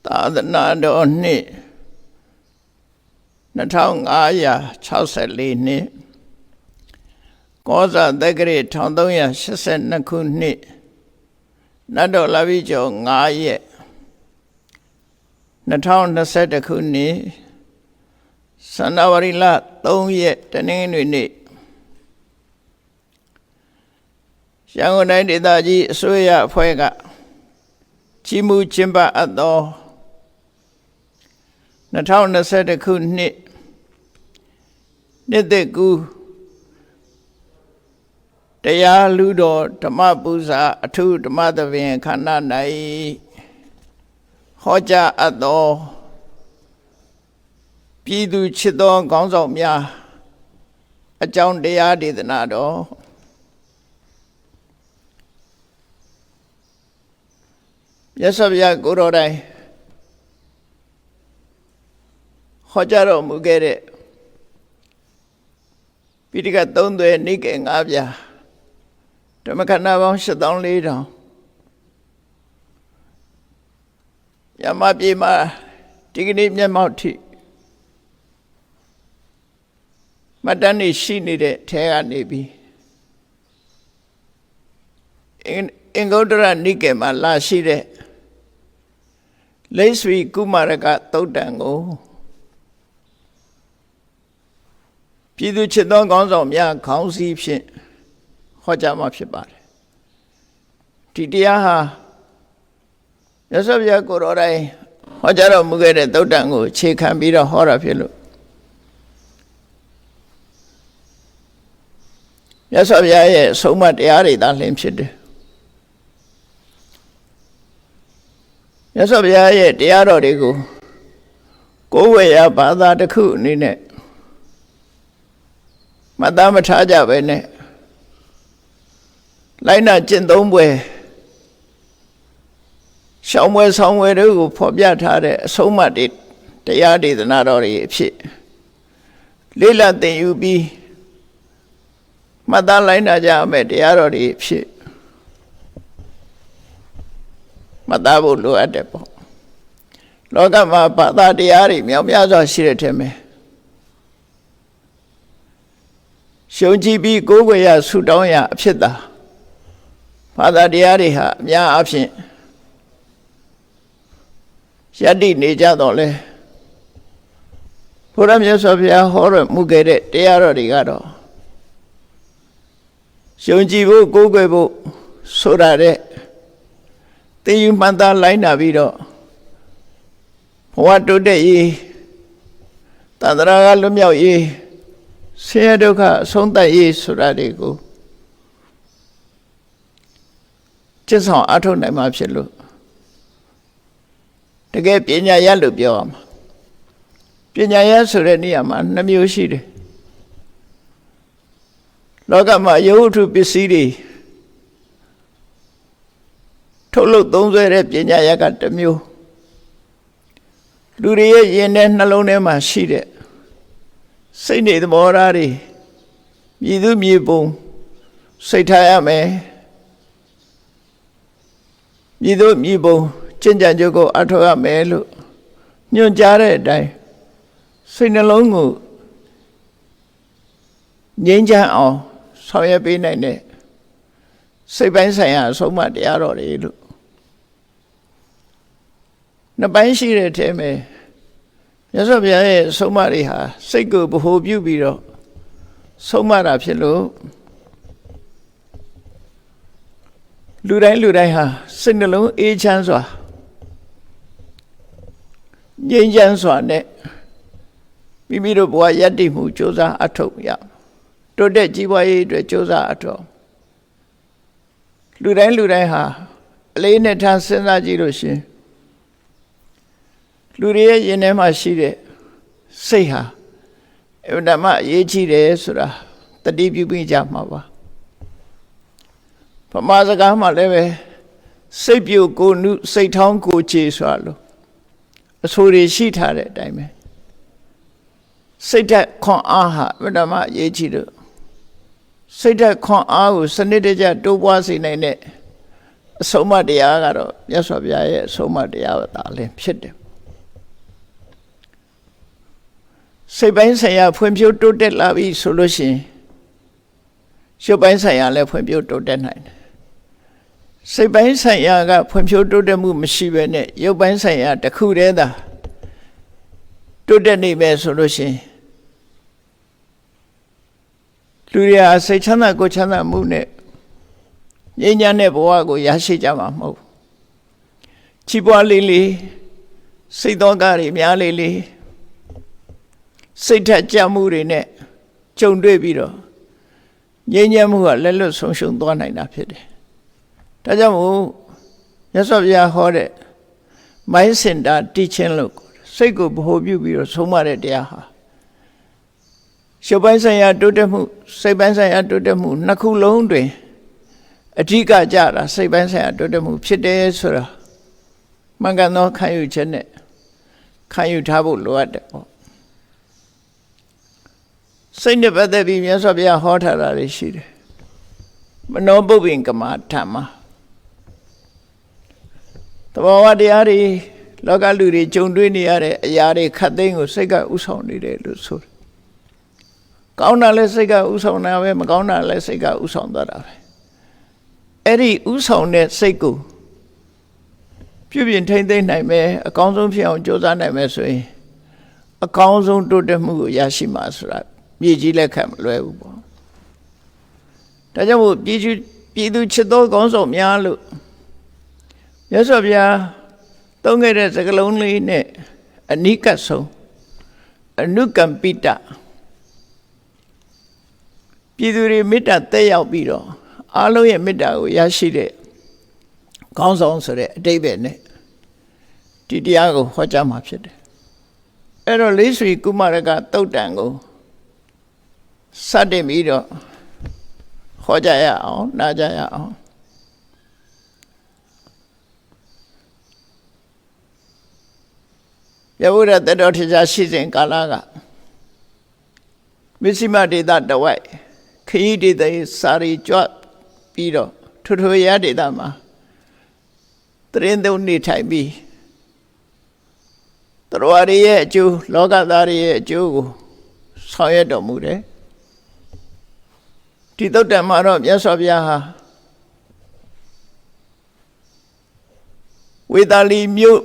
သာသနာတော်နှစ်2564နှစ်ကောဇာတက္ကရာ1382ခုနှစ်နတ်တော်လာပြီကျော်9ရက်2021ခုနှစ်ဇန်နဝါရီလ3ရက်တနင်္ဂနွေနေ့ရန်ကုန်တိုင်းဒေသကြီးအစိုးရအဖွဲ့ကကြီးမှုကျင်းပအပ်သော2021ခုနှစ်နှစ်သက်ကူတရားလူတော်ဓမ္မပူဇာအထုဓမ္မသဘင်ခန္ဓာ၌ဟောကြားအပ်သောပြည်သူချစ်သောခေါင်းဆောင်များအကြောင်းတရားဒေသနာတော်မြတ်စွာဘုရားကိုယ်တော်တိုင်ဟောကြားတော်မူခဲ့တဲ့ပိဋကတ်3သွဲနိကေ5ပြားဓမ္မခန္ဓာပေါင်း84,000ယမပြေမှာဒီကနေ့မျက်မှောက်ထိမတန်းနေရှိနေတဲ့ထဲကနေပြီးအင်္ဂုတ္တရနိကေမှာလာရှိတဲ့လိဆွေကုမာရကသုတ်တံကိုပြည်သူချစ်သောခေါင်းဆောင်များခေါင်းစည်းဖြင့်ဟောကြားမှာဖြစ်ပါတယ်ဒီတရားဟာမြတ်စွာဘုရားကိုယ်တော်တိုင်ဟောကြားတော်မူခဲ့တဲ့သုတ်တံကိုအခြေခံပြီးတော့ဟောတာဖြစ်လို့မြတ်စွာဘုရားရဲ့ဆုံးမတရားတွေသာလင်းဖြစ်တယ်မြတ်စွာဘုရားရဲ့တရားတော်တွေကိုကိုယ်ဝေရဘာသာတစ်ခုအနေနဲ့မသားမထားကြပဲနဲ့လိုက်နာကျင့်သုံးပွဲရှောင်းပွဲဆောင်ပွဲတွေကိုဖော်ပြထားတဲ့အဆုံးအမတွေတရားဒေသနာတော်တွေအဖြစ်လေးလံသင်ယူပြီးမသားလိုက်နာကြမယ်တရားတော်တွေအဖြစ်မသားဖို့လိုအပ်တယ်ပေါ့လောကမှာဘာသာတရားတွေမြောက်များစွာရှိတဲ့ထဲမှာရှုံကြည်ပြီးကိုယ်ွယ်ရဆူတောင်းရအဖြစ်သာဘာသာတရားတွေဟာအများအဖြစ်ယတ္တိနေကြတော့လေဘုရားမြတ်စွာဘုရားဟောတော်မူခဲ့တဲ့တရားတော်တွေကတော့ရှုံကြည်ဖို့ကိုယ်ွယ်ဖို့ဆိုရတဲ့သိယူမှန်သားလိုက်နာပြီးတော့ဘဝတိုးတက်ရေးသန္တရာကလွတ်မြောက်ရေးဆင်းရဲဒုက္ခအဆုံးသတ်ရေးဆိုတာတွေကိုကျင့်ဆောင်အားထုတ်နိုင်မှာဖြစ်လို့တကယ်ပညာရလို့ပြောရမှာပညာရဆိုတဲ့နေရာမှာ2မျိုးရှိတယ်လောကမှာယုတ်ထုပစ္စည်းတွေထုတ်လုပ်သုံးစွဲတဲ့ပညာရကတစ်မျိုးလူတွေရဲ့ရင်ထဲနှလုံးထဲမှာရှိတဲ့စိတ်နေသဘောထားတွေမြည်သူမြည်ပုံစိတ်ထားရမယ်မြည်သူမြည်ပုံကျင့်ကြံကြုတ်ကိုအထောက်ရမယ်လို့ညွှန်ကြားတဲ့အတိုင်းစိတ်နှလုံးကိုငြိမ်းချမ်းအောင်ဆောင်ရွက်ပေးနိုင်တဲ့စိတ်ပိုင်းဆိုင်ရာအဆုံးအမတရားတော်တွေလို့နှစ်ပိုင်းရှိတဲ့ထဲမှာမြတ်စွာဘုရားရဲ့ဆုံးမတွေဟာစိတ်ကိုဗဟိုပြုပြီးတော့ဆုံးမတာဖြစ်လို့လူတိုင်းဟာစိတ်နှလုံးအေးချမ်းစွာငြိမ်းချမ်းစွာနဲ့မိမိတို့ဘဝယတ္တိမှုကြိုးစားအထောက်ရတိုးတက်ကြီးပွားရေးအတွက်ကြိုးစားအထောက်လူတိုင်းဟာအလေးနဲ့ထားစဉ်းစားကြည့်လို့ရှင်လူတွေရဲ့ရင်ထဲမှာရှိတဲ့စိတ်ဟာအမှန်မှအရေးကြီးတယ်ဆိုတာတတိပြုပြီးကြမှာပါဗမာစကားမှာလည်းပဲစိတ်ပြုတ်ကိုနုစိတ်ထောင်းကိုခြေဆိုတာလို့အဆိုတွေရှိထားတဲ့အတိုင်းပဲစိတ်ဓာတ်ခွန်အားဟာအမှန်မှအရေးကြီးလို့စိတ်ဓာတ်ခွန်အားကိုစနစ်တကျတိုးပွားစေနိုင်တဲ့ အဆုံးအမတရားကတော့မြတ်စွာဘုရားရဲ့အဆုံးအမတရားသာလည်းဖြစ်တယ်စိတ်ပိုင်းဆိုင်ရာဖွံ့ဖြိုးတိုးတက်လာပြီဆိုလို့ရှိရင်ရုပ်ပိုင်းဆိုင်ရာလည်းဖွံ့ဖြိုးတိုးတက်နိုင်တယ်စိတ်ပိုင်းဆိုင်ရာကဖွံ့ဖြိုးတိုးတက်မှုမရှိဘဲနဲ့ရုပ်ပိုင်းဆိုင်ရာတစ်ခုတည်းသာတိုးတက်နေမယ်ဆိုလို့ရှိရင်လူတွေဟာစိတ်ချမ်းသာကိုယ်ချမ်းသာမှုနဲ့ငြိမ်းချမ်းတဲ့ဘဝကိုရရှိကြမှာမဟုတ်ချီးပွားလေးလေးစိတ်သောကတွေများလေးလေးစိတ်ထက်ကြမှုတွေနဲ့ကြုံတွေ့ပြီးတော့ငြိမ်းချမ်းမှုကလက်လွတ်ဆုံးရှုံးသွားနိုင်တာဖြစ်တယ်။ဒါကြောင့်မို့မြတ်စွာဘုရားဟောတဲ့ mind center teaching လို့စိတ်ကိုဗဟိုပြုပြီးတော့ဆုံးမတဲ့တရားဟာရုပ်ပိုင်းဆိုင်ရာတိုးတက်မှုစိတ်ပိုင်းဆိုင်ရာတိုးတက်မှုနှစ်ခုလုံးတွင်အဓိကကြတာစိတ်ပိုင်းဆိုင်ရာတိုးတက်မှုဖြစ်တယ်ဆိုတာမှန်ကန်သောခံယူချက်နဲ့ခံယူထားဖို့လိုအပ်တယ်ပေါ့စိတ်နဲ့ပတ်သက်ပြီးမြတ်စွာဘုရားဟောထားတာတွေရှိတယ်မနောပုပ္ပင်ကမ္မထမသဘောဝတရားတွေလောကလူတွေကြုံတွေ့နေရတဲ့အရာတွေခတ်သိမ်းကိုစိတ်ကဥဆောင်နေတယ်လို့ဆိုတယ်ကောင်းတာလည်းစိတ်ကဥဆောင်တာပဲမကောင်းတာလည်းစိတ်ကဥဆောင်သွားတာပဲအဲ့ဒီဥဆောင်တဲ့စိတ်ကိုပြုပြင်ထိန်းသိမ်းနိုင်မယ်အကောင်းဆုံးဖြစ်အောင်ကြိုးစားနိုင်မယ်ဆိုရင်အကောင်းဆုံးတိုးတက်မှုကိုရရှိမှာဆိုတာမြေကြီးလက်ခံမလွယ်ဘူးပေါ့ဒါကြောင့်မို့ပြည်သူချစ်သောကောင်းဆောင်များလို့မြတ်စွာဘုရားသုံးခဲ့တဲ့စကားလုံးလေးနဲ့အနိကဆုံးအနုကမ္ပိတပြည်သူတွေမေတ္တာတက်ရောက်ပြီးတော့အားလုံးရဲ့မေတ္တာကိုရရှိတဲ့ကောင်းဆောင်ဆိုတဲ့အတိတ်ပဲနဲ့ဒီတရားကိုဟောကြားမှာဖြစ်တယ်အဲ့တော့လေးဆွေကုမာရကတုတ်တန်ကိုစတင်ပြီးတော့ဟောကြားရအောင်နားကြရအောင်ယဝရတတော်ထေချာရှိစဉ်ကာလကမစ္စည်းမဒေသတဝိုက်ခရီးဒေသစာရီကြွပြီးတော့ထွထွရဒေသမှာတရင်သုံးနေထိုင်ပြီးတော်ရရဲ့အကျိုးလောကသားရဲ့အကျိုးကိုဆောင်ရွက်တော်မူတယ်ဒီသုတ္တမှာတော့မြတ်စွာဘုရားဟာဝေသာလီမြို့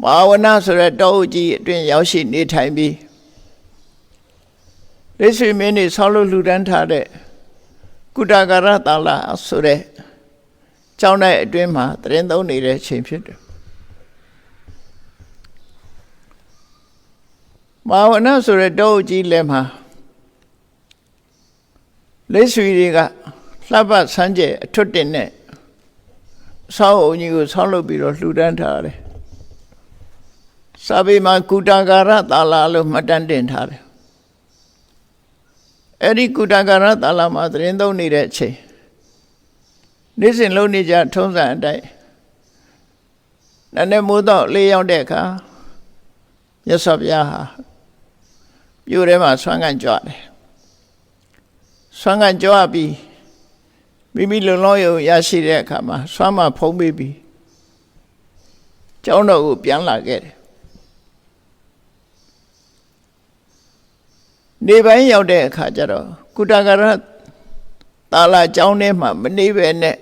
ဘာဝနာဆိုတဲ့တောအုပ်ကြီးအတွင်းရောက်ရှိနေထိုင်ပြီးလက်ရှိမင်းနေဆောက်လုပ်လှူဒန်းထားတဲ့ကုတကာရတာလာဆိုတဲ့ကျောင်းတိုင်းအတွင်းမှာတရင်သုံးနေတဲ့ချိန်ဖြစ်တယ်ဘာဝနာဆိုတဲ့တောအုပ်ကြီးလည်းမှာလက်ရှိတွေကလှပဆန်းကျဲအထွတ်တင်နဲ့ဆောက်အုံကြီးကိုဆောက်လုပ်ပြီးတော့လှူဒန်းထားတယ်စာပေမှာကုတကာရတာလာလို့မှတ်တမ်းတင်ထားတယ်အဲ့ဒီကုတကာရတာလာမှာသတင်းသုံးနေတဲ့အချိန်နေ့စဉ်လုံးနေကြထုံးစံအတိုင်းနည်းနည်းမိုးတော့လေးရောက်တဲ့အခါမြတ်စွာဘုရားဟာမြို့ထဲမှာဆွမ်းခံကြွတယ်ဆွမ်းခံကြွပြီးမိမိလုံလောက်ရုံရရှိတဲ့အခါမှာဆွမ်းမဖုံးပေးပြီးကျောင်းတော်ကိုပြန်လာခဲ့တယ်နေပိုင်းရောက်တဲ့အခါကျတော့ကုတကာရတာလာကျောင်းထဲမှာမနေပဲနဲ့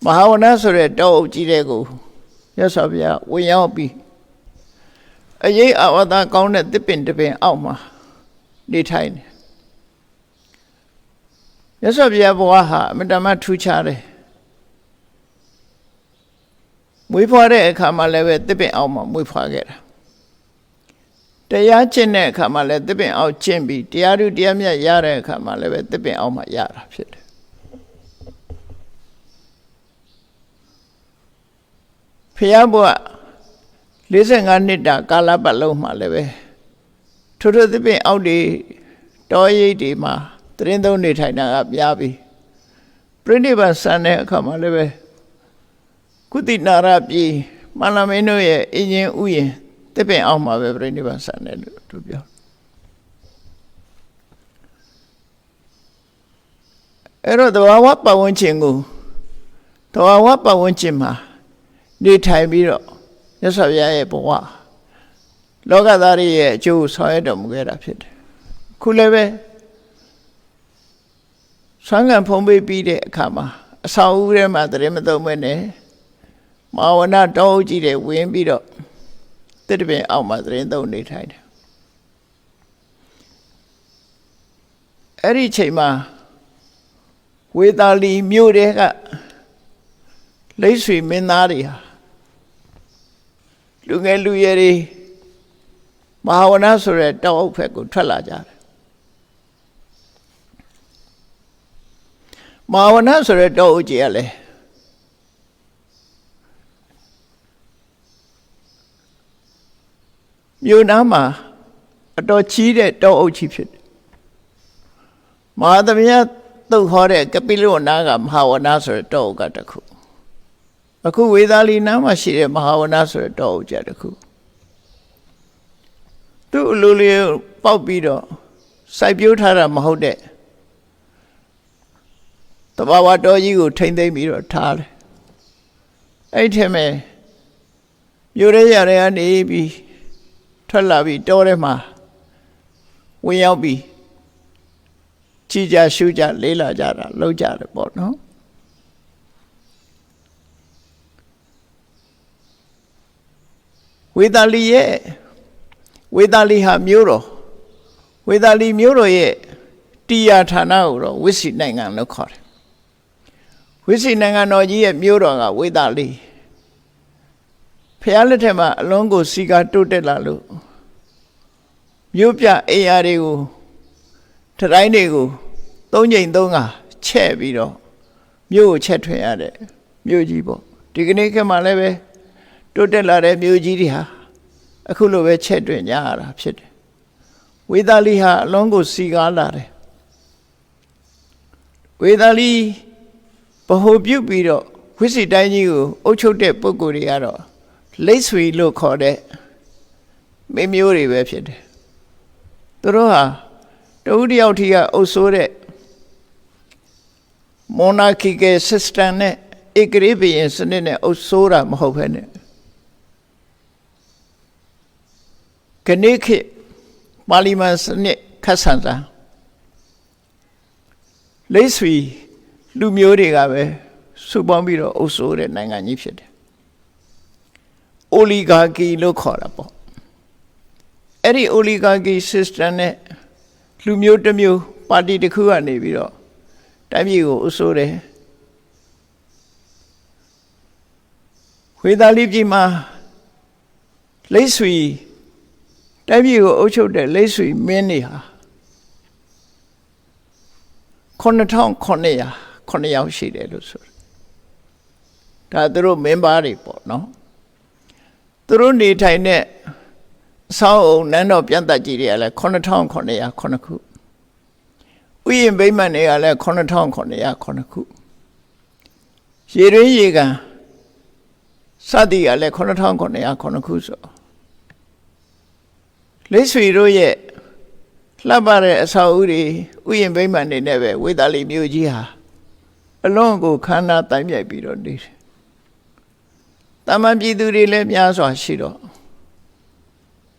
မဟာဝနဆိုတဲ့တောအုပ်ကြီးတဲ့ကိုမြတ်စွာဘုရားဝင်ရောက်ပြီးအရေးအဝါဒကောင်းတဲ့တစ်ပင်တစ်ပင်အောက်မှာနေထိုင်တယ်မြတ်စွာဘုရားဘဝဟာအမြဲတမ်းထူးခြားတယ်မွေးဖွားတဲ့အခါမှာလည်းပဲတစ်ပင်အောက်မှာမွေးဖွားခဲ့တာတရားကျင့်တဲ့အခါမှာလည်းတစ်ပင်အောက်ကျင့်ပြီးတရားဓုတရားမြတ်ရတဲ့အခါမှာလည်းပဲတစ်ပင်အောက်မှာရတာဖြစ်တယ်ဖျားဘုရား45နှစ်တာကာလပတ်လုံးမှာလည်းပဲထို့တစ်ပင်အောက်တွေတောရိပ်တွေမှာတရင်သုံးနေထိုင်တာကပြားပြီးပြိဋိဘဆန်တဲ့အခါမှာလည်းပဲကုသနာရပြည်မန္လမင်းတို့ရဲ့အင်ဂျင်ဥယျာဉ်တစ်ပင်အောက်မှာပဲပြိဋိဘဆန်တယ်လို့သူပြော အဲ့တော့တဘာဝပတ်ဝန်းကျင်ကိုတဘာဝပတ်ဝန်းကျင်မှာနေထိုင်ပြီးတော့မြတ်စွာဘုရားရဲ့ဘဝလောကသားတွေရဲ့အကျိုးဆောင်ရွက်တော်မူခဲ့တာဖြစ်တယ်ခုလည်းပဲဆွမ်းခံဖုံးပေးပြီးတဲ့အခါမှာအဆောင်ဦးထဲမှာတရင်မသုံးမဲ့နဲ့မာဝနာတောအုပ်ကြီးတွေဝင်ပြီးတော့တစ်တပင်အောက်မှာတရင်သုံးနေထိုင်တယ်အဲ့ဒီချိန်မှာဝေသာလီမြို့တဲကလိတ်ဆွေမင်းသားတွေဟာလူငယ်လူရွယ်တွေမဟာဝနဆိုတဲ့တောအုပ်ဖက်ကိုထွက်လာကြတယ်မဟာဝနဆိုတဲ့တောအုပ်ကြီးကလည်းမြို့နားမှာအတော်ကြီးတဲ့တောအုပ်ကြီးဖြစ်တယ်မဟာသမယသုတ်ခေါ်တဲ့ကပိလဝနာကမဟာဝနဆိုတဲ့တောအုပ်ကတခုအခုဝေသာလီနားမှာရှိတဲ့မဟာဝနဆိုတဲ့တောအုပ်ကြီးတခုသူ့အလိုလေးပေါက်ပြီးတော့စိုက်ပျိုးထားတာမဟုတ်တဲ့တဘာဝတော်ကြီးကိုထိမ့်သိမ့်ပြီးတော့ထားတယ်အဲ့ထက်မဲ့မြို့ရဲရတဲ့ကနေပြီးထွက်လာပြီးတောထဲမှာဝင်ရောက်ပြီးကြည်ကြရှုကြလေးလာကြတာလောက်ကြတယ်ပေါ့နော်ဝေသာလီရဲ့ဝေသာလီဟာမြို့တော်ဝေသာလီမြို့တော်ရဲ့တရားဌာနကိုတော့ဝိစီနိုင်ငံလို့ခေါ်တယ်ဝိစီနိုင်ငံတော်ကြီးရဲ့မြို့တော်ကဝေသာလီဖျားလက်ထက်မှာအလုံးကိုစီကာတိုးတက်လာလို့မြို့ပြအိမ်ယာတွေကိုထတိုင်းတွေကိုသုံးချိန်သုံးကချဲ့ပြီးတော့မြို့ကိုချက်ထွင်ရတဲ့မြို့ကြီးပေါ့ဒီကနေ့ခေတ်မှာလည်းပဲတိုးတက်လာတဲ့မြို့ကြီးတွေဟာအခုလိုပဲချက်တွင်ကြရတာဖြစ်တယ်ဝေသာလီဟာအလုံးကိုစီကားလာတယ်ဝေသာလီဗဟိုပြုတ်ပြီးတော့ဝိစီတိုင်းကြီးကိုအုပ်ချုပ်တဲ့ပုဂ္ဂိုလ်တွေကတော့လိတ်ဆွေလို့ခေါ်တဲ့မင်းမျိုးတွေပဲဖြစ်တယ်သူတို့ဟာတဦးတယောက်ထိကအုပ်စိုးတဲ့ monarchical system နဲ့ဧကရာဇ်ဘုရင်စနစ်နဲ့အုပ်စိုးတာမဟုတ်ဘဲနဲ့ခဏခေတ်ပါလီမန်စနစ်ခတ်ဆန်တာလိတ်ဆွေလူမျိုးတွေကပဲစုပေါင်းပြီးတော့အုပ်စိုးတဲ့နိုင်ငံကြီးဖြစ်တယ်။ oligarchy လို့ခေါ်တာပေါ့။အဲ့ဒီ oligarchy system နဲ့လူမျိုးတစ်မျိုးပါတီတစ်ခုကနေပြီးတော့တိုင်းပြည်ကိုအုပ်စိုးတယ်။ဝေသာလီပြည်မှာလိတ်ဆွေတိုင်းပြည်ကိုအုပ်ချုပ်တဲ့လိတ်ဆွေမင်းတွေဟာ9,900ယောက်ရှိတယ်လို့ဆိုတယ်ဒါသူတို့မင်းသားတွေပေါ့နော်သူတို့နေထိုင်တဲ့အဆောက်အုံနန်းတော်ပြန်တက်ကြီးတွေကလည်း9,909ခုဥယျာဉ်ဗိမာန်တွေကလည်း9,909ခုရေရင်းရေကန်စသည်ကလည်း9,909ခုဆိုလိတ်ဆွေတို့ရဲ့လှပတဲ့အဆောက်အဦတွေဥယျာဉ်ဗိမာန်တွေနဲ့ပဲဝေသာလီမြို့ကြီးဟာအလွန်ကိုခမ်းနားတိုင်းမြိုက်ပြီးတော့နေတယ်။တမန်ပြည်သူတွေလည်းများစွာရှိတော့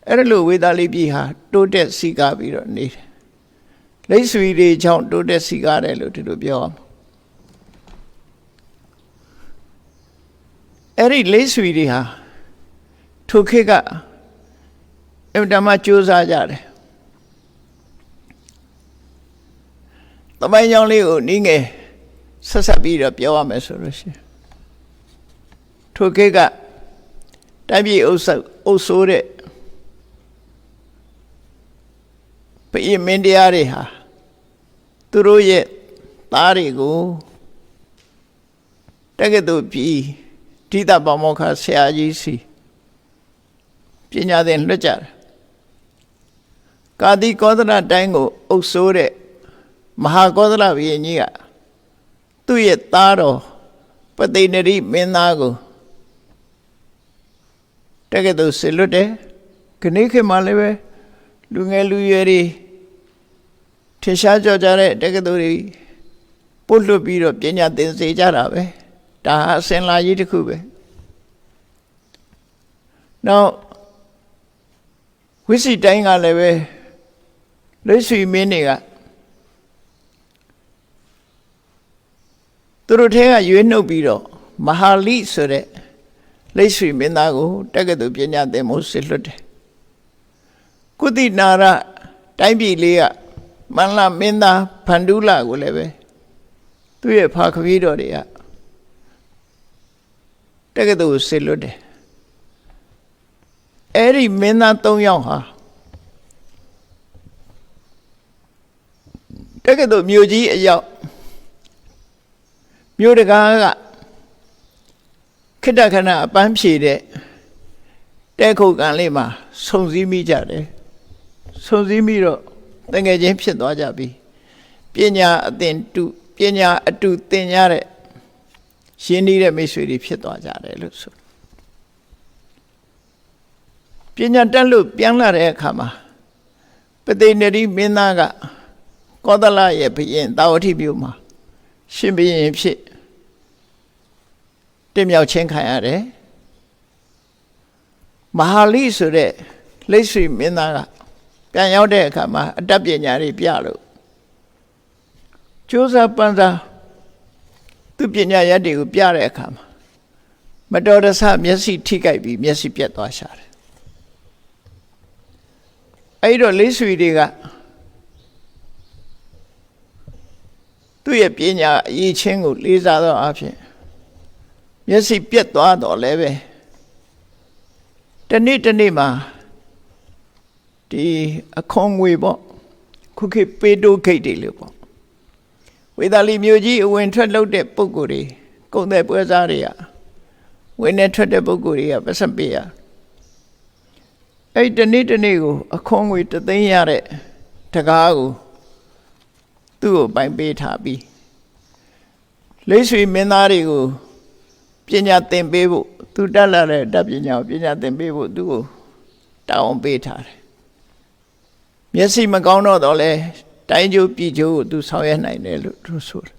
အဲ့လိုဝေသာလီပြည်ဟာတိုးတက်စီကားပြီးတော့နေတယ်။လိတ်ဆွေတွေကြောင့်တိုးတက်စီကားတယ်လို့ဒီလိုပြောအောင်။အဲ့ဒီလိတ်ဆွေတွေဟာထိုခေတ်ကအင်တာမကြိုးစားကြတယ်။သမိုင်းကြောင်းလေးကိုနည်းငယ်ဆက်ဆက်ပြီးတော့ပြောရမယ်ဆိုလို့ရှိရင်ထိုခေတ်ကတိုင်းပြည်အုပ်စိုးတဲ့ဘုရင်မင်းတရားတွေဟာသူတို့ရဲ့သားတွေကိုတက္ကသိုလ်ပြည်ဒိဋ္ဌပါမောက္ခဆရာကြီးစီပညာသင်လွှတ်ကြတယ်ကာတိကောသလတိုင်းကိုအုပ်စိုးတဲ့မဟာကောသလဘုရင်ကြီးကသူ့ရဲ့သားတော်ပသိဏရိမင်းသားကိုတက္ကသိုလ်ဆေလွတ်တယ်ခဏခေတ်မှလည်းပဲလူငယ်လူရွယ်တွေထင်ရှားကြော်ကြတဲ့တက္ကသိုလ်တွေ ပို့လွတ်ပြီးတော့ပညာသင်စေကြတာပဲဒါအစင်လာကြီးတစ်ခုပဲနောက်ဝိစီတိုင်းကလည်းပဲလက်ဆွေမင်းတွေကသူတို့ထဲကရွေးနှုတ်ပြီးတော့မဟာလိဆိုတဲ့လက်ဆွေမင်းသားကိုတက္ကသိုလ်ပညာသင်ဖို့ဆစ်လွတ်တယ်ကုသီနာရတိုင်းပြည်လေးကမန္လမင်းသားဖန္ဒူလာကိုလည်းပဲသူ့ရဲ့ဖာခပီးတော်တွေကတက္ကသိုလ်ဆစ်လွတ်တယ်အဲ့ဒီမင်းသား၃ယောက်ဟာတက္ကသိုလ်မြို့ကြီးအရောက်မြို့တကာကခိတ္တခဏအပန်းဖြေတဲ့တဲခုတ်ကန်လေးမှာဆုံစည်းမိကြတယ်ဆုံစည်းမိတော့တကယ်ချင်းဖြစ်သွားကြပြီပညာအသင်တုပညာအတူသင်ရတဲ့ရင်းနှီးတဲ့မိတ်ဆွေတွေဖြစ်သွားကြတယ်လို့ဆိုပညာတက်လို့ပြန်လာတဲ့အခါမှာပသိဏရီမင်းသားကကောသလရဲ့ဘုရင်တာဝတိမြို့မှာရှင်ဘုရင်ဖြစ်တင်မြောက်ချင်းခံရတယ်မဟာလိဆိုတဲ့လက်ဆွေမင်းသားကပြန်ရောက်တဲ့အခါမှာအတတ်ပညာတွေပြလို့ကျိုးစားပန်းစားသူပညာရက်တွေကိုပြတဲ့အခါမှာမတော်တဆမျက်စိထိကြိုက်ပြီးမျက်စိပြတ်သွားရှာတယ်အဲ့တော့လက်ဆွေတွေကသူ့ရဲ့ပညာအရေးချင်းကိုလေးစားသောအဖြစ်မျက်စိပြတ်သွားတော့လည်းပဲတနေ့မှာဒီအခွန်ငွေပေါ့ခုခေတ်ပေတိုးဂိတ်တွေလို့ပေါ့ဝေသာလီမြို့ကြီးအဝင်ထွက်လုပ်တဲ့ပုံကိုယ်တွေကုန်တဲ့ပွဲစားတွေကဝင်နေထွက်တဲ့ပုံကိုယ်တွေကပတ်စံပေးရအဲ့တနေ့ကိုအခွန်ငွေ3သိန်းရတဲ့တကားကိုသူ့ကိုပိုင်ပေးထားပြီးလက်ဆွေမင်းသားတွေကိုပညာသင်ပေးဖို့သူတက်လာတဲ့တတ်ပညာကိုပညာသင်ပေးဖို့သူ့ကိုတောင်းပေးထားတယ်မျက်စိမကောင်းတော့လဲတိုင်းကျိုးပြည်ကျိုးကိုသူဆောင်ရွက်နိုင်တယ်လို့သူဆိုတယ်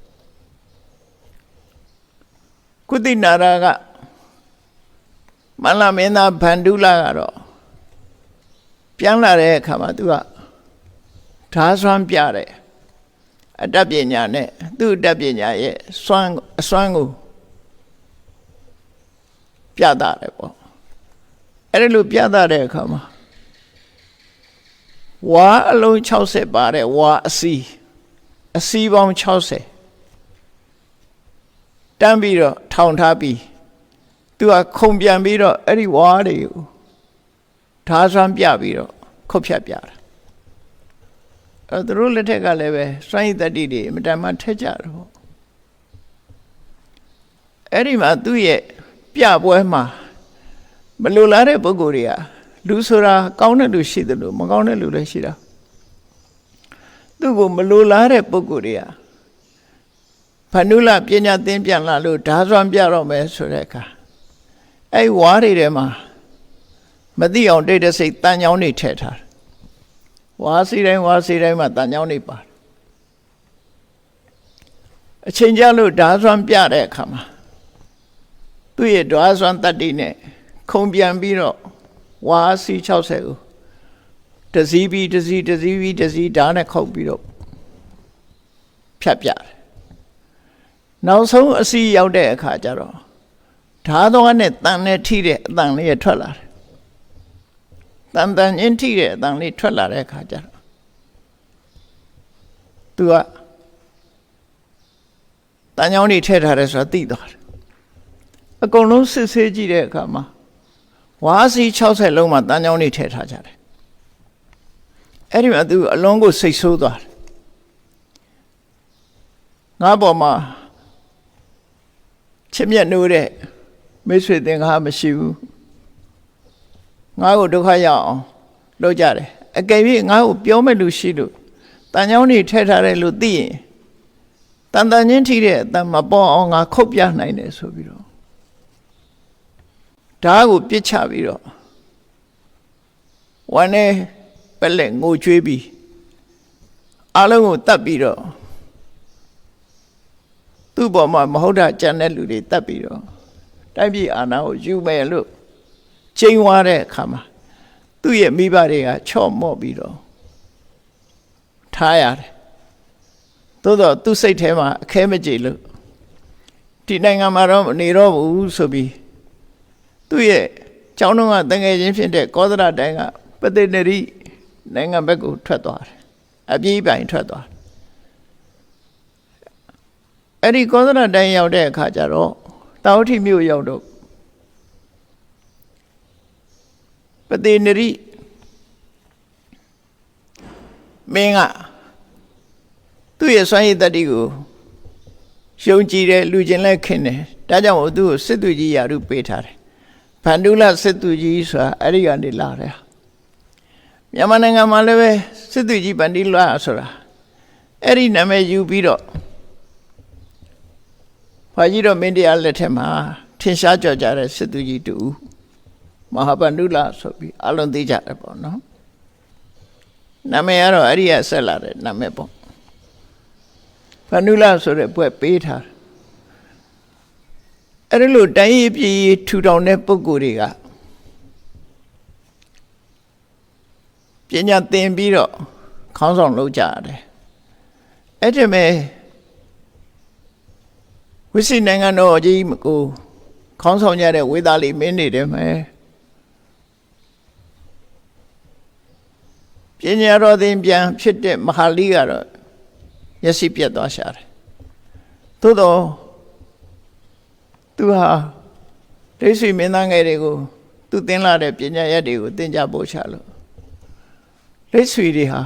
ကုသီနာရကမန္လမင်းသားဗန္ဓုလကတော့ပြန်လာတဲ့အခါမှာသူကဓာဆွမ်းပြတယ်အတတ်ပညာနဲ့သူ့အတတ်ပညာရဲ့အစွမ်းကိုပြတာတယ်ပေါ့အဲ့ဒီလိုပြတာတဲ့အခါမှာဝါအလုံး60ပါတဲ့ဝါအစီပေါင်း60တန်းပြီးတော့ထောင်ထားပြီးသူကခုံပြန်ပြီးတော့အဲ့ဒီဝါတွေကိုဓာဆွမ်းပြပြီးတော့ခုတ်ဖြတ်ပြတာသူတို့လက်ထက်ကလည်းပဲစွန့်ရည်တတိတွေအမတန်မှထက်ကြတယ်ပေါ့အဲ့ဒီမှာသူ့ရဲ့ပြပွဲမှာမလိုလားတဲ့ပုဂ္ဂိုလ်တွေကလူဆိုတာကောင်းတဲ့လူရှိတယ်လို့မကောင်းတဲ့လူလည်းရှိတာသူ့ကိုမလိုလားတဲ့ပုဂ္ဂိုလ်တွေကဗန္ဓုလပညာသင်ပြန်လာလို့ဓာဆွမ်းပြတော့မယ်ဆိုတဲ့အခါအဲ့ဝါးတွေထဲမှာမသိအောင်တိတ်တဆိတ်တန်ချောင်းတွေထည့်ထားတယ်ဝါစီတိုင်းမှာတန်ချောင်းနေပါအချိန်ကြလို့ဓာဆွမ်းပြတဲ့အခါမှာသူ့ရဲ့ဓာဆွမ်းတတ္တိနဲ့ခုံပြန်ပြီးတော့ဝါစီ60ကိုတစည်းပြီးဓာနဲ့ခုတ်ပြီးတော့ဖြတ်ပြတယ်နောက်ဆုံးအစီရောက်တဲ့အခါကျတော့ဓာသွားနဲ့တန်နဲ့ထိတဲ့အတန်လေးထွက်လာတယ်တန်ချင်းထိတဲ့အတန်လေးထွက်လာတဲ့အခါကျတော့သူကတန်ချောင်းတွေထည့်ထားတယ်ဆိုတာသိသွားတယ်အကုန်လုံးစစ်ဆေးကြည့်တဲ့အခါမှာဝါစီ60လုံးမှာတန်ချောင်းတွေထည့်ထားကြတယ်အဲ့ဒီမှာသူအလုံးကိုစိတ်ဆိုးသွားတယ်ငါပေါ်မှာချစ်မြတ်နိုးတဲ့မိတ်ဆွေသင်္ကားမရှိဘူးငါ့ကိုဒုက္ခရောက်အောင်လုပ်ကြတယ်အကယ်၍ငါ့ကိုပြောမဲ့လူရှိလို့တန်ချောင်းတွေထည့်ထားတယ်လို့သိရင်တန်ချင်းထိတဲ့အတန်မပေါ်အောင်ငါခုတ်ပြနိုင်တယ်ဆိုပြီးတော့ဓာတ်ကိုပြစ်ချပြီးတော့ဝမ်းနဲ့ပလက်ငိုကြွေးပြီးအလုံးကိုတတ်ပြီးတော့ သူ့ပေါ်မှာမဟုတ်တာကြံတဲ့လူတွေတတ်ပြီးတော့တိုင်းပြည်အာဏာကိုယူမယ်လို့ချိန်ဝါတဲ့အခါမှာသူ့ရဲ့မိဘတွေကချော့မော့ပြီးတော့ထားရတယ်သို့တော့သူ့စိတ်ထဲမှာအခဲမကြေလို့ဒီနိုင်ငံမှာတော့နေတော့ဘူးဆိုပြီးသူ့ရဲ့ကျောင်းတော်ကတငယ်ချင်းဖြစ်တဲ့ကောသလတိုင်းကပသိနရိနိုင်ငံဘက်ကိုထွက်သွားတယ်အပြေးပိုင်ထွက်သွားတယ်အဲ့ဒီကောသလတိုင်းရောက်တဲ့အခါကျတော့တာဝတိမြို့ရောက်တော့ပသိနရိမင်းကသူ့ရဲ့စွမ်းရည်တတ္တိကိုရှုံကြည်တယ်လူချင်းလည်းခင်တယ်ဒါကြောင့်မို့သူ့ကိုစစ်သူကြီးရာထူးပေးထားတယ်ဗန္ဓုလစစ်သူကြီးဆိုတာအဲ့ဒီကနေလာတယ်မြန်မာနိုင်ငံမှာလည်းပဲစစ်သူကြီးဗန္ဓုလဆိုတာအဲ့ဒီနာမည်ယူပြီးတော့ဘာကြီးတော့မင်းတရားလက်ထက်မှာထင်ရှားကြော်ကြတဲ့စစ်သူကြီးတူမဟာဗန္ဓုလဆိုပြီးအလုံးသိကြတယ်ပေါ့နော်နာမည်ကတော့အဲ့ဒီကဆက်လာတဲ့နာမည်ပေါ့ဗန္ဓုလဆိုတဲ့ဘွဲ့ပေးထားအဲ့ဒီလိုတိုင်းရေးပြည်ထူထောင်တဲ့ပုဂ္ဂိုလ်တွေကပညာသင်ပြီးတော့ခေါင်းဆောင်လုပ်ကြရတယ်အဲ့ဒီမဲ့ဝိစိနိုင်ငံတော်ကြီးကိုခေါင်းဆောင်ကြတဲ့ဝေသာလီမင်းနေတယ်မယ်ပညာတော်သင်ပြန်ဖြစ်တဲ့မဟာလိကတော့မျက်စိပြတ်သွားရှာတယ်သို့တော့သူဟာဒိဋ္ဌိမင်းသားငယ်တွေကိုသူသင်လာတဲ့ပညာရက်တွေကိုသင်ကြားပို့ချလို့ဒိဋ္ဌိတွေဟာ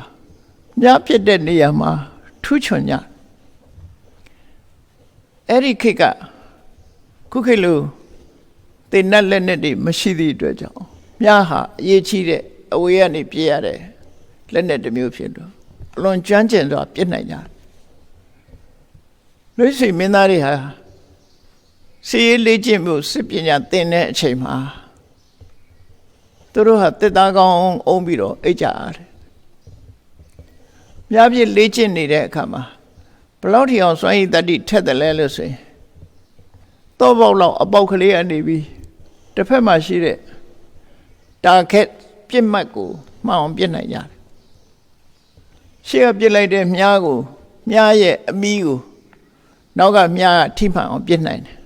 ညပြစ်တဲ့နေရာမှာထူးချွန်ကြအဲ့ဒီခေတ်ကခုခေတ်လိုသင်္နက်လက်နဲ့တွေမရှိသည့်အတွက်ကြောင့်မြားဟာအရေးကြီးတဲ့အဝေးကနေပြေးရတဲ့လက်နဲ့တစ်မျိုးဖြစ်တော့အလွန်ကျွမ်းကျင်စွာပြစ်နိုင်ကြဒိဋ္ဌိမင်းသားတွေဟာစီရေးလေ့ကျင့်မှုစစ်ပညာသင်တဲ့အချိန်မှာသူတို့ဟာတက်သားကောင်းအုံးပြီးတော့အိတ်ကြရတယ်။မြားပြည့်လေ့ကျင့်နေတဲ့အခါမှာဘလောက်ထီအောင်စွမ်းရည်တတ္တိထက်တယ်လဲလို့ဆိုရင်တော့ပေါက်လောက်အပေါက်ကလေးကနေပြီးတစ်ဖက်မှာရှိတဲ့တာခက်ပြစ်မှတ်ကိုမှောင်အောင်ပြစ်နိုင်ကြတယ်။ရှေ့ကပြစ်လိုက်တဲ့မြားကိုမြားရဲ့အမီးကိုနောက်ကမြားကထိမှန်အောင်ပြစ်နိုင်တယ်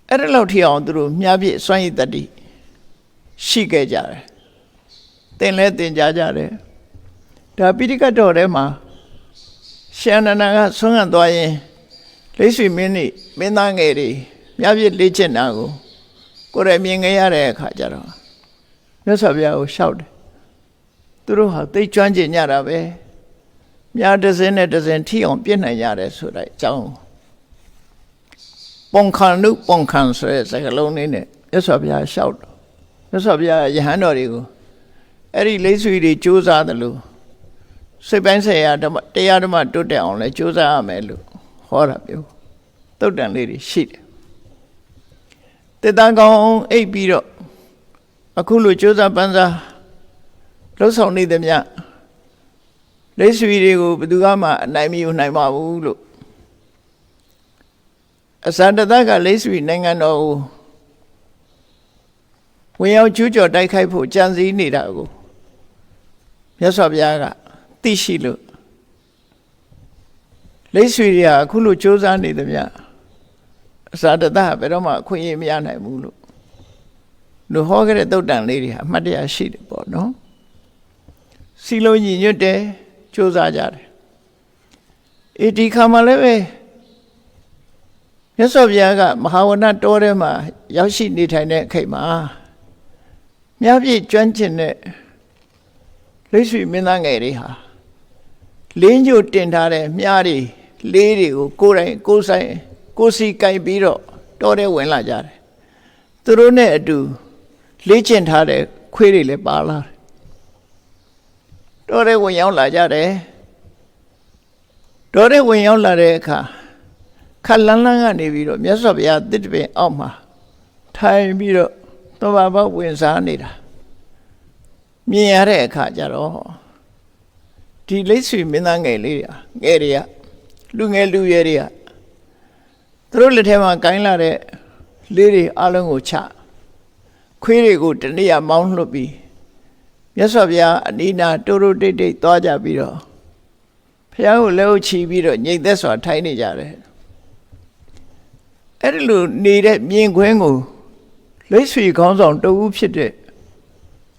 အဲ့ဒါလောက်ထိအောင်သူတို့မြားပြည့်စွမ်းရည်တတ္တိရှိခဲ့ကြတယ်သင်လဲသင်ကြားကြတယ်ဒါပိဋကတ်တော်ထဲမှာရှန္ဒနာကဆွမ်းခံသွားရင်လိဆွေမင်းနေမင်းသားငယ်တွေမြားပြည့်လေ့ကျင့်တာကိုကိုယ်ရမြင်ခဲ့ရတဲ့အခါကျတော့မြတ်စွာဘုရားကိုလျှောက်တယ်သူတို့ဟာသိကျွမ်းကျင်ကြတာပဲမြားတစ်စင်းနဲ့တစ်စင်းထိအောင်ပြစ်နိုင်ရတယ်ဆိုတဲ့အကြောင်းပုံခံနုပုံခံဆိုတဲ့စကားလုံးလေးနဲ့မြတ်စွာဘုရားလျှောက်တော့မြတ်စွာဘုရားယဟန်တော်တွေကိုအဲ့ဒီလိဆွေတွေစူးစမ်းတယ်လို့စိတ်ပိုင်းဆိုင်ရာတရားဓမ္မတိုးတက်အောင်လဲစူးစမ်းရမယ်လို့ဟောတာပြောသုတ်တန်လေးတွေရှိတယ်တက်တန်ကောင်းအိပ်ပြီးတော့အခုလိုစူးစမ်းပန်းစားလှုပ်ဆောင်နေသည်မြတ်လိဆွေတွေကိုဘယ်သူမှအနိုင်မယူနိုင်ပါဘူးလို့အစန္ဒတကလိဆွေနိုင်ငံတော်ကိုဝင်ရောက်ကျူးကျော်တိုက်ခိုက်ဖို့ကြံစည်နေတာကိုမြတ်စွာဘုရားကသိရှိလို့လိဆွေတွေကအခုလိုစူးစမ်းနေသည်မြတ်အစန္ဒတဘယ်တော့မှအခွင့်အရေးမရနိုင်ဘူးလို့လူဟောခဲ့တဲ့သုတ်တန်လေးတွေဟာအမှတ်တရရှိတယ်ပေါ့နော်စီလုံးညီညွတ်တယ်စူးစမ်းကြတယ်ဒီခါမှလည်းပဲမြတ်စွာဘုရားကမဟာဝနတောထဲမှာရောက်ရှိနေထိုင်တဲ့အချိန်မှာမြတ်ပြည့်ကျွမ်းကျင်တဲ့လိဆွေမင်းသားငယ်တွေဟာလင်းညိုတင်ထားတဲ့မြားတွေလေးတွေကိုကိုယ်တိုင်ကိုယ်ဆိုင်ကိုယ်စီကင်ပြီးတော့တောထဲဝင်လာကြတယ်သူတို့နဲ့အတူလေ့ကျင့်ထားတဲ့ခွေးတွေလည်းပါလာတယ်တောထဲဝင်ရောက်လာကြတယ်တောထဲဝင်ရောက်လာတဲ့အခါခက်လန်းလန်းကနေပြီးတော့မြတ်စွာဘုရားတစ်တပင်အောက်မှာထိုင်ပြီးတော့သောဘာဘဝင်စားနေတာမြင်ရတဲ့အခါကျတော့ဒီလိဆွေမင်းသားငယ်လေးငယ်တွေက လူငယ်လူရွယ်တွေကသူတို့လက်ထဲမှာကိုင်းလာတဲ့လေးတွေအလုံးကိုချခွေးတွေကိုတနေ့မောင်းလွတ်ပြီးမြတ်စွာဘုရားအနိနာတိုးတိုးတိတ်တိတ်သွားကြပြီးတော့ဘုရားကိုလက်ဥချီပြီးတော့ညိတ်သက်စွာထိုင်နေကြတယ်အဲ့ဒီလိုနေတဲ့မြင်ကွင်းကိုလိတ်ဆွေခေါင်းဆောင်တဦးဖြစ်တဲ့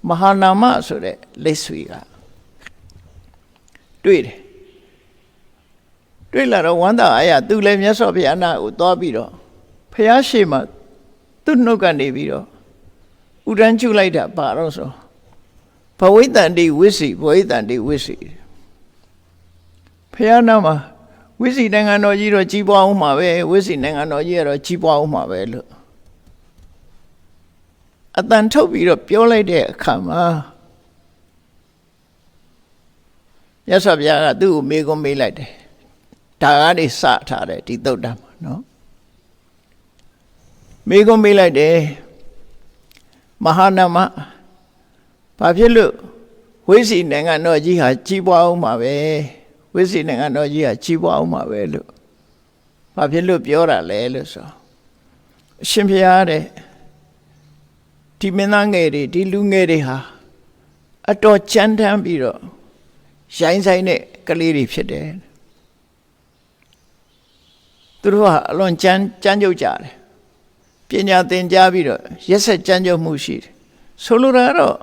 မဟာနာမဆိုတဲ့လိတ်ဆွေကတွေ့တယ်တွေ့လာတော့ဝမ်းသာအားရသူလည်းမြတ်စွာဘုရားနာကိုသွားပြီးတော့ဘုရားရှိမှသူ့နှုတ်ကနေပြီးတော့ဥဒန်းကျလိုက်တာပါတော့ဆိုဘဝိတ္တန္တိဝိစီဘဝိတ္တန္တိဝိစီဘုရားနာမှာဝိစီနိုင်ငံတော်ကြီးတော့ကြီးပွားအောင်မှာပဲဝိစီနိုင်ငံတော်ကြီးကတော့ကြီးပွားအောင်မှာပဲလို့အတန်ထုတ်ပြီးတော့ပြောလိုက်တဲ့အခါမှာမြတ်စွာဘုရားကသူ့ကိုမေးခွန်းမေးလိုက်တယ်ဒါကနေစထားတယ်ဒီသုတ်တံမှာနော်မေးခွန်းမေးလိုက်တယ်မဟာနာမဘာဖြစ်လို့ဝိစီနိုင်ငံတော်ကြီးဟာကြီးပွားအောင်မှာပဲဝိစီနိုင်ငံတော်ကြီးဟာကြီးပွားအောင်မှာပဲလို့ဘာဖြစ်လို့ပြောတာလဲလို့ဆိုအရှင်ဘုရားတဲ့ဒီမင်းသားငယ်တွေဒီလူငယ်တွေဟာအတော်ကြမ်းတမ်းပြီးတော့ရိုင်းဆိုင်တဲ့ကလေးတွေဖြစ်တယ်သူတို့ဟာအလွန်ကြမ်းကြုတ်ကြတယ်ပညာသင်ကြားပြီးတော့ရက်ဆက်ကြမ်းကြုတ်မှုရှိတယ်ဆိုလိုတာကတော့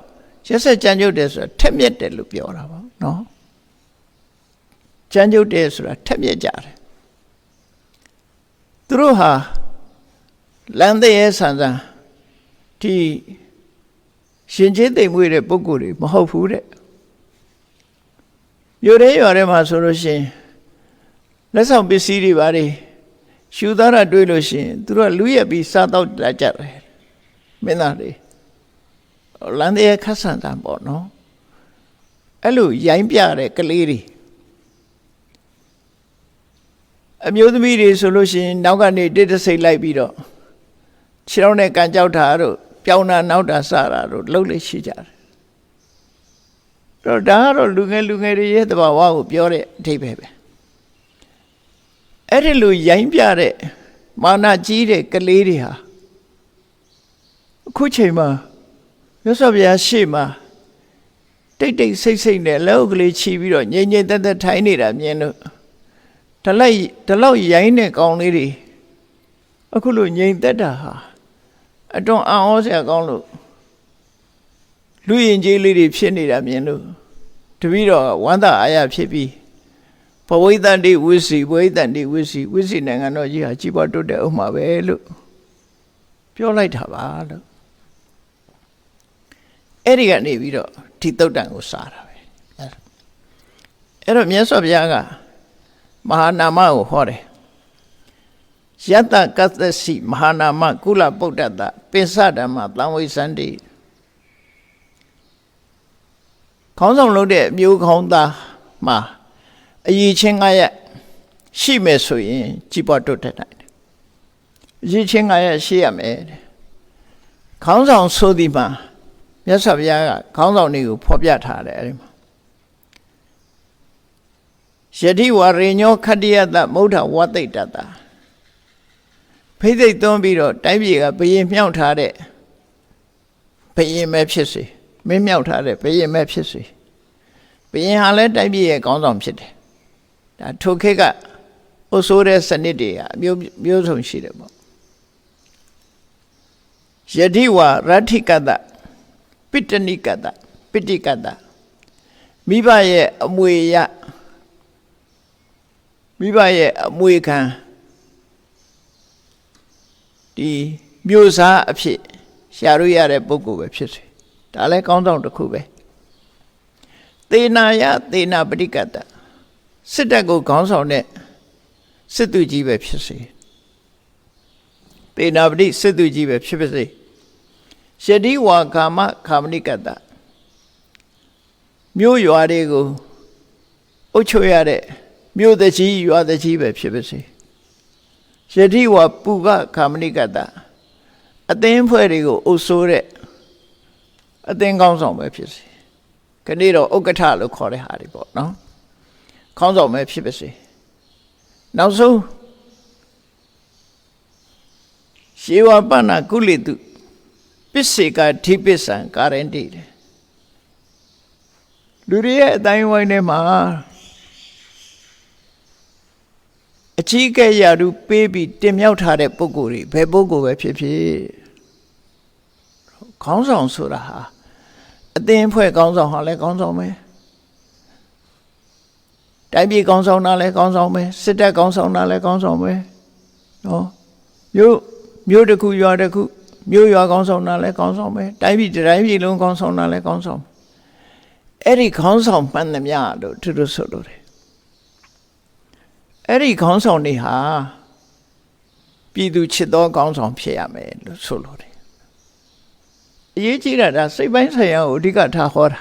ရက်ဆက်ကြမ်းကြုတ်တယ်ဆိုတာထက်မြက်တယ်လို့ပြောတာပေါ့နော်ကြမ်းကြုတ်တယ်ဆိုတာထက်မြက်ကြတယ်သူတို့ဟာလမ်းတဲ့ဆန်ဆန်ဒီရှင်ကျေးသိမ်မွေးတဲ့ပုဂ္ဂိုလ်တွေမဟုတ်ဘူးတဲ့မြို့ရဲရွာထဲမှာဆိုလို့ရှိရင်လက်ဆောင်ပစ္စည်းတွေပါတယ်ရှူသားတာတွေ့လို့ရှိရင်သူတို့ကလူရက်ပြီးစားတော့လာကြတယ်မင်းသားတွေလမ်းတဲ့ခက်ဆန်တန်ပေါ့နော်အဲ့လိုရိုင်းပြတဲ့ကလေးတွေအမျိုးသမီးတွေဆိုလို့ရှိရင်နောက်ကနေတစ်တဆိတ်လိုက်ပြီးတော့ခြေထောက်နဲ့ကန်ကြောက်တာတို့ပြောင်းတာနောက်တာစတာတို့လှုပ်လေရှိကြတယ်တော့ဒါကတော့လူငယ်တွေရဲ့သဘာဝကိုပြောတဲ့အဓိပ္ပာယ်ပဲအဲ့ဒီလိုရိုင်းပြတဲ့မာနကြီးတဲ့ကလေးတွေဟာအခုချိန်မှာမြတ်စွာဘုရားရှေ့မှာတိတ်ဆိတ်နဲ့လက်အုပ်ကလေးချီပြီးတော့ငြိမ်သက်ထိုင်နေတာမြင်လို့ဒီလောက်ရိုင်းတဲ့ကောင်လေးတွေအခုလိုငြိမ်သက်တာဟာအတွန်းအံ့ဩစရာကောင်းလို့လူရင်ကြီးလေးတွေဖြစ်နေတာမြင်လို့တပည့်တော်ဝမ်းသာအားရဖြစ်ပြီးဘဝိတ္တန္တိဝိစီဘဝိတ္တန္တိဝိစီနိုင်ငံတော်ကြီးဟာကြီးပွားတိုးတက်အောင်မှာပဲလို့ပြောလိုက်တာပါလို့အဲ့ဒီကနေပြီးတော့ဒီသုတ်တံကိုစားတာပဲအဲ့တော့မြတ်စွာဘုရားကမဟာနာမကိုဟောတယ်ယတ္တကတ္တစီမဟာနာမကုလပုဒ္ဒတပိစဓမ္မသံဝိသန္တိခေါင်းဆောင်လုပ်တဲ့အမျိုးခေါင်းသားမှာအရေးချင်း9ရက်ရှိမယ်ဆိုရင်ကြီးပွားတိုးတက်နိုင်တယ်အရေးချင်း9ရက်ရှိရမယ်ခေါင်းဆောင်ဆိုသည်မှာမြတ်စွာဘုရားကခေါင်းဆောင်တွေကိုဖော်ပြထားတယ်အဲဒီမှာယတိဝရိညောခတ္တိယတမௌဒဝတိတ္တတဖိသိက်သွန်းပြီးတော့တိုင်းပြည်ကဘယင်မြောက်ထားတဲ့ဘယင်ပဲဖြစ်စေမင်းမြောက်ထားတဲ့ဘယင်ပဲဖြစ်စေဘယင်ဟာလည်းတိုင်းပြည်ရဲ့ခေါင်းဆောင်ဖြစ်တယ်ဒါထိုခေတ်ကအုပ်စိုးတဲ့စနစ်တွေကအမျိုးစုံရှိတယ်ပေါ့ယတိဝရတ္ထိကတပိတ္တနိကတပိဋိကတမိဘရဲ့အမွေရမိဘရဲ့အမွေခံဒီမျိုးစားအဖြစ်ရှာလို့ရတဲ့ပုဂ္ဂိုလ်ပဲဖြစ်စေဒါလည်းကောင်းဆောင်တစ်ခုပဲသေနာယသေနာပဋိကတစစ်တပ်ကိုခေါင်းဆောင်တဲ့စစ်သူကြီးပဲဖြစ်စေသေနာပဋိစစ်သူကြီးပဲဖြစ်ပါစေယတိဝါကာမခာမနိကတမြို့ရွာတွေကိုအုပ်ချုပ်ရတဲ့မြို့တကြီးရွာတကြီးပဲဖြစ်ပါစေယတိဝါပုဂခာမနိကတအသင်းဖွဲ့တွေကိုအုပ်စိုးတဲ့အသင်းကောင်းဆောင်ပဲဖြစ်စေခဏတော့ဥက္ကဋ္ဌလို့ခေါ်တဲ့ဟာတွေပေါ့နော်ခေါင်းဆောင်ပဲဖြစ်ပါစေ နောက်ဆုံးရှေဝပနာကုလိတုပစ္စေကဓိပစ္ဆံကာရဏတိတဲ့လူတွေရဲ့အတိုင်းဝိုင်းထဲမှာအကြီးကဲရာထူးပေးပြီးတင်မြှောက်ထားတဲ့ပုဂ္ဂိုလ်တွေဘယ်ပုဂ္ဂိုလ်ပဲဖြစ်ဖြစ်ခေါင်းဆောင်ဆိုတာဟာအသင်းအဖွဲ့ခေါင်းဆောင်ဟာလည်းခေါင်းဆောင်ပဲတိုင်းပြည်ခေါင်းဆောင်တာလည်းခေါင်းဆောင်ပဲစစ်တပ်ခေါင်းဆောင်တာလည်းခေါင်းဆောင်ပဲနော်မြို့တစ်ခုရွာတစ်ခုမြို့ရွာခေါင်းဆောင်တာလည်းခေါင်းဆောင်ပဲတိုင်းပြည်လုံးခေါင်းဆောင်တာလည်းခေါင်းဆောင်အဲ့ဒီခေါင်းဆောင်မှန်သမျှလို့သူတို့ဆိုလို့တယ်အဲ့ဒီခေါင်းဆောင်တွေဟာပြည်သူချစ်သောခေါင်းဆောင်ဖြစ်ရမယ်လို့ဆိုလို့တယ်အရေးကြီးတာဒါစိတ်ပိုင်းဆိုင်ရာကိုအဓိကထားဟောတာ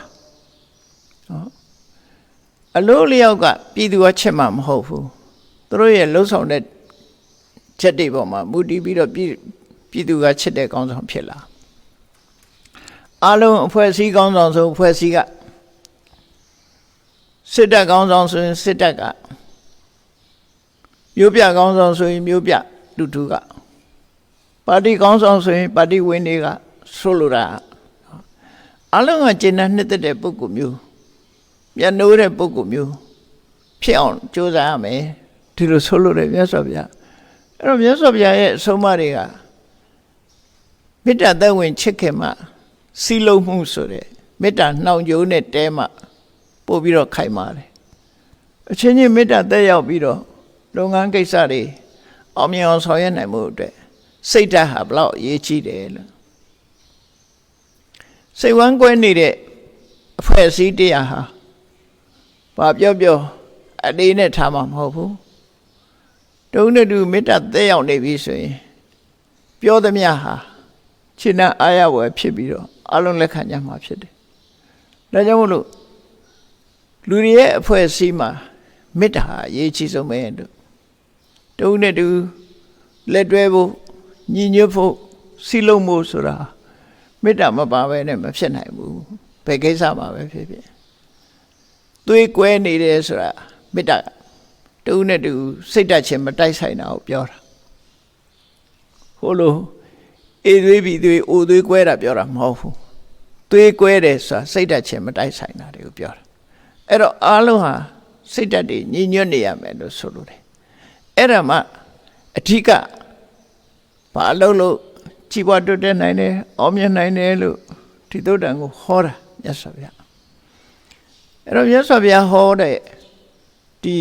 နော်အလို့လျောက်ကပြည်သူကချစ်မှာမဟုတ်ဘူးသူတို့ရဲ့လှုပ်ဆောင်တဲ့ချက်တွေပေါ်မှာမူတည်ပြီးတော့ပြည်သူကချစ်တဲ့ခေါင်းဆောင်ဖြစ်လာအလုံးအဖွဲ့အစည်းခေါင်းဆောင်ဆိုအဖွဲ့အစည်းကစစ်တပ်ခေါင်းဆောင်ဆိုရင်စစ်တပ်ကမြို့ပြခေါင်းဆောင်ဆိုရင်မြို့ပြလူထုကပါတီခေါင်းဆောင်ဆိုရင်ပါတီဝင်တွေကဆိုလိုတာအလုံးကကျင့်တဲ့နှစ်သက်တဲ့ပုဂ္ဂိုလ်မျိုးမျက်နှိုးတဲ့ပုဂ္ဂိုလ်မျိုးဖြစ်အောင်ကြိုးစားရမယ်ဒီလိုဆိုလိုတယ်မြတ်စွာဘုရားအဲ့တော့မြတ်စွာဘုရားရဲ့အဆုံးအမတွေကမေတ္တာသက်ဝင်ချစ်ခင်မှစီလုံးမှုဆိုတဲ့မေတ္တာနှောင်ကြိုးနဲ့တဲမှပို့ပြီးတော့ခိုင်ပါတယ်အချင်းချင်းမေတ္တာသက်ရောက်ပြီးတော့လုပ်ငန်းကိစ္စတွေအောင်မြင်အောင်ဆောင်ရွက်နိုင်မှုအတွက်စိတ်ဓာတ်ဟာဘလောက်အရေးကြီးတယ်လို့စိတ်ဝမ်းကွဲနေတဲ့အဖွဲ့အစည်းတရားဟာဘာပြောအလေးနဲ့ထားမှာမဟုတ်ဘူးတုံးနဲ့တူမေတ္တာသက်ရောက်နေပြီဆိုရင်ပြောသမျှဟာခြေနှံအားရဝယ်ဖြစ်ပြီးတော့အလုံးလက်ခံကြမှာဖြစ်တယ်ဒါကြောင့်မို့လို့လူတွေရဲ့အဖွဲ့အစည်းမှာမေတ္တာဟာအရေးကြီးဆုံးပဲလို့တုံးနဲ့တူလက်တွဲဖို့ညီညွတ်ဖို့စီလုံးဖို့ဆိုတာမေတ္တာမပါဘဲနဲ့မဖြစ်နိုင်ဘူးဘယ်ကိစ္စမှာပဲဖြစ်ဖြစ်သွေးကွဲနေတယ်ဆိုတာမေတ္တာတူနဲ့တူစိတ်ဓာတ်ချင်းမတိုက်ဆိုင်တာကိုပြောတာဟိုလိုအေးသွေးပြီးသွေးအိုသွေးကွဲတာပြောတာမဟုတ်ဘူးသွေးကွဲတယ်ဆိုတာစိတ်ဓာတ်ချင်းမတိုက်ဆိုင်တာတွေကိုပြောတာအဲ့တော့အားလုံးဟာစိတ်ဓာတ်တွေညီညွတ်နေရမယ်လို့ဆိုလိုတယ်အဲ့ဒါမှအဓိကဘာလို့ကြီးပွားတိုးတက်နိုင်တယ်အောင်မြင်နိုင်တယ်လို့ဒီသုတ္တန်ကိုဟောတာမြတ်စွာဘုရားအဲ့တော့မြတ်စွာဘုရားဟောတဲ့ဒီ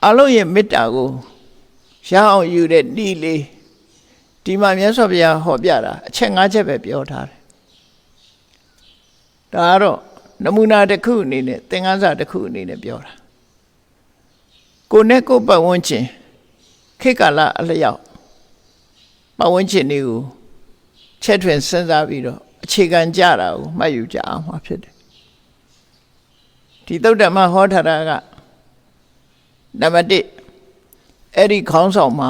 အလုံးရဲ့မေတ္တာကိုရအောင်ယူတဲ့ဤလေးဒီမှာမြတ်စွာဘုရားဟောပြတာအချက်၅ချက်ပဲပြောထားတယ်ဒါကတော့နမူနာတစ်ခုအနေနဲ့သင်္ကန်းစာတစ်ခုအနေနဲ့ပြောတာကိုယ်နဲ့ကိုယ်ပတ်ဝန်းကျင်ခေတ်ကာလအလျောက်ပတ်ဝန်းကျင်တွေကိုချက်ထွင်စဉ်းစားပြီးတော့အခြေခံကြတာကိုမှတ်ယူကြအောင်မှာဖြစ်တယ်ဒီသုတ္တမဟောထားတာကနံပါတ်1အဲ့ဒီခေါင်းဆောင်မှာ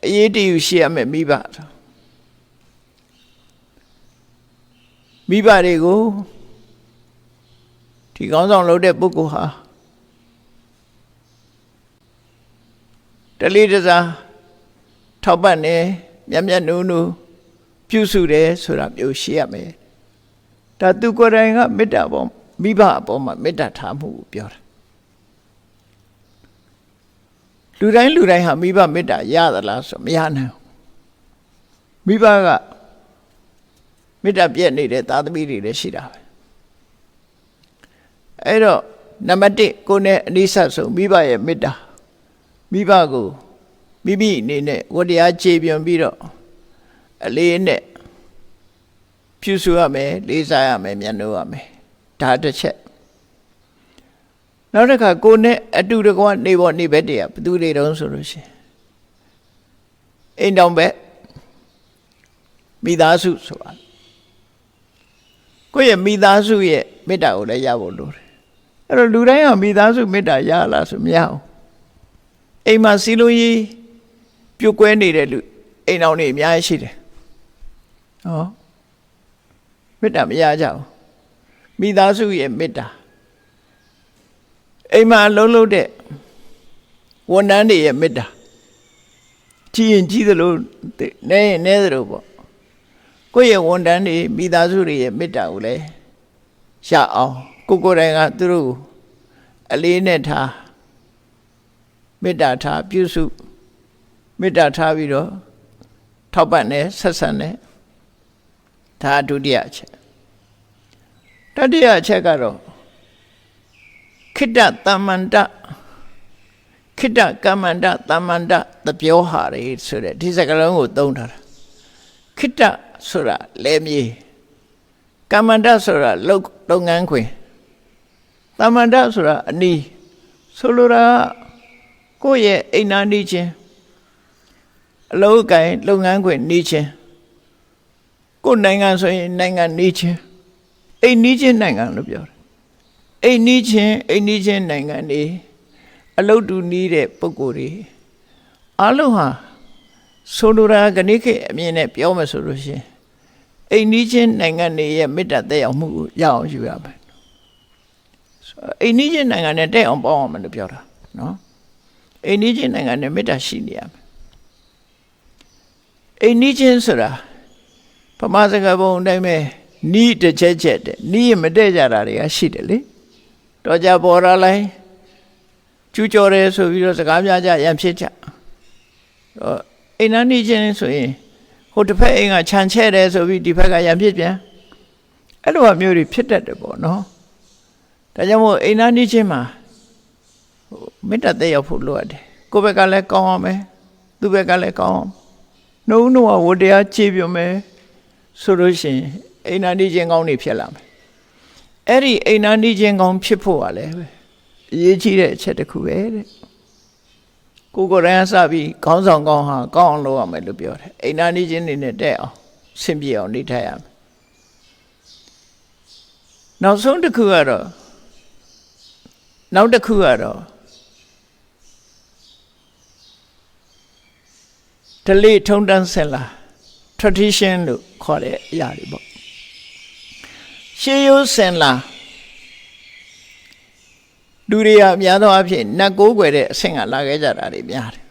အရေးတယူရှိရမယ်မိဘတွေကိုဒီခေါင်းဆောင်လုပ်တဲ့ပုဂ္ဂိုလ်ဟာတလေးတစားထောက်ပံ့နေမြတ်နုပြုစုတယ်ဆိုတာမျိုးရှိရမယ်ဒါသူကိုယ်တိုင်ကမေတ္တာပေါ်မိဘအပေါ်မှာမေတ္တာထားမှုကိုပြောတာလူတိုင်းဟာမိဘမေတ္တာရသလားဆိုမရနိုင်ဘူးမိဘကမေတ္တာပြည့်နေတဲ့သားသမီးတွေလည်းရှိတာပဲအဲ့တော့နံပါတ်1ကိုယ်နဲ့အနိစ္စဆုံးမိဘရဲ့မေတ္တာမိဘကိုမိမိအနေနဲ့ဝတရားခြေပြွန်ပြီးတော့အလေးနဲ့ပြုစုရမယ်လေးစားရမယ်မျက်နှာရမယ်ဒါတစ်ချက်နောက်တစ်ခါကိုယ်နဲ့အတူတကွနေဘက်တည်းကဘယ်သူတွေတုံးဆိုလို့ရှိရင်အိမ်တောင်ဘက်မိသားစုဆိုတာကိုယ့်ရဲ့မိသားစုရဲ့မေတ္တာကိုလည်းရဖို့လိုတယ်အဲ့တော့လူတိုင်းကမိသားစုမေတ္တာရလားဆိုမရဘူးအိမ်မှာစီလိုကြီးပြုတ်ကွဲနေတဲ့လူအိမ်တော်တွေအများကြီးရှိတယ်ဟောမေတ္တာမရကြဘူးမိသားစုရဲ့မေတ္တာ အိမ်မှာအလုံးလုံးတဲ့ဝန်ထမ်းတွေရဲ့မေတ္တာကြီးရင်ကြီးသလိုနဲရင်နဲသလိုပေါ့ကိုယ့်ရဲ့ဝန်ထမ်းတွေမိသားစုတွေရဲ့မေတ္တာကိုလည်းရအောင်ကိုယ်တိုင်ကသူတို့အလေးနဲ့ထားမေတ္တာထားပြုစုမေတ္တာထားပြီးတော့ထောက်ပံ့နေဆက်ဆံနေဒါဒုတိယအချက်တတိယအချက်ကတော့ခိတ္တသမ္မန္တခိတ္တကမ္မန္တသမ္မန္တသပြောဟာတွေဆိုတဲ့ဒီစကားလုံးကိုသုံးထားတာခိတ္တဆိုတာလဲမြေကမ္မန္တဆိုတာလုပ်ငန်းခွင်သမ္မန္တဆိုတာအနီးဆိုလိုတာကိုယ့်ရဲ့အိမ်နာနေခြင်းအလုပ်ကိုင်လုပ်ငန်းခွင်နေခြင်းကိုယ်နိုင်ငံဆိုရင်နိုင်ငံနေခြင်းအိမ်နေခြင်းနိုင်ငံလို့ပြောတယ်အိမ်နေခြင်းနိုင်ငံနေအလုပ်တူနေတဲ့ပုဂ္ဂိုလ်တွေအလုံးဟာဆိုလိုတာကနေ့ခေတ်အမြင်နဲ့ပြောမယ်ဆိုလို့ရှိရင်အိမ်နေခြင်းနိုင်ငံတွေရဲ့မေတ္တာသက်ရောက်မှုကိုရအောင်ယူရမယ်အိမ်နေခြင်းနိုင်ငံနဲ့တက်အောင်ပေါင်းအောင်မလို့ပြောတာနော်အိမ်နေခြင်းနိုင်ငံနဲ့မေတ္တာရှိနေရမယ်အိမ်နေခြင်းဆိုတာပမာစကားပုံအတိုင်းပဲနီးတစ်ချက်တဲ့နီးမတည့်ကြတာတွေကရှိတယ်လေတော့ကြပေါ်လာလိုက်ကျူးကျော်တယ်ဆိုပြီးတော့စကားများကြရံဖြစ်ကြအိမ်နာနေခြင်းဆိုရင်ဟိုတစ်ဖက်အိမ်ကခြံချဲ့တယ်ဆိုပြီးဒီဘက်ကရံဖြစ်ပြန်အဲ့လိုမျိုးတွေဖြစ်တတ်တယ်ပေါ့နော်ဒါကြောင့်မို့အိမ်နာနေခြင်းမှာမေတ္တာသက်ရောက်ဖို့လိုအပ်တယ်ကိုယ့်ဘက်ကလည်းကောင်းအောင်မယ်သူ့ဘက်ကလည်းကောင်းအောင်နှုံဝတ္တရားခြေပြုံမယ်ဆိုလို့ရှိရင်အိမ်နာနေခြင်းကောင်းတွေဖြစ်လာမယ်အဲ့ဒီအိမ်နာနေခြင်းကောင်းဖြစ်ဖို့ကလည်းအရေးကြီးတဲ့အချက်တစ်ခုပဲတဲ့ကိုယ်တိုင်စပြီးခေါင်းဆောင်ကောင်းဟာကောင်းအောင်လုပ်ရမယ်လို့ပြောတယ်အိမ်နာနေခြင်းတွေနဲ့တက်အောင်ဆင်ပြေအောင်နေထိုင်ရမယ်နောက်ဆုံးတစ်ခုကတော့ဓလေ့ထုံးတမ်းစဉ်လာ tradition လို့ခေါ်တဲ့အရာတွေပေါ့ရှေးရိုးစဉ်လာလူတွေအများသောအားဖြင့်နတ်ကိုးကွယ်တဲ့အဆင့်ကလာခဲ့ကြတာတွေများတယ်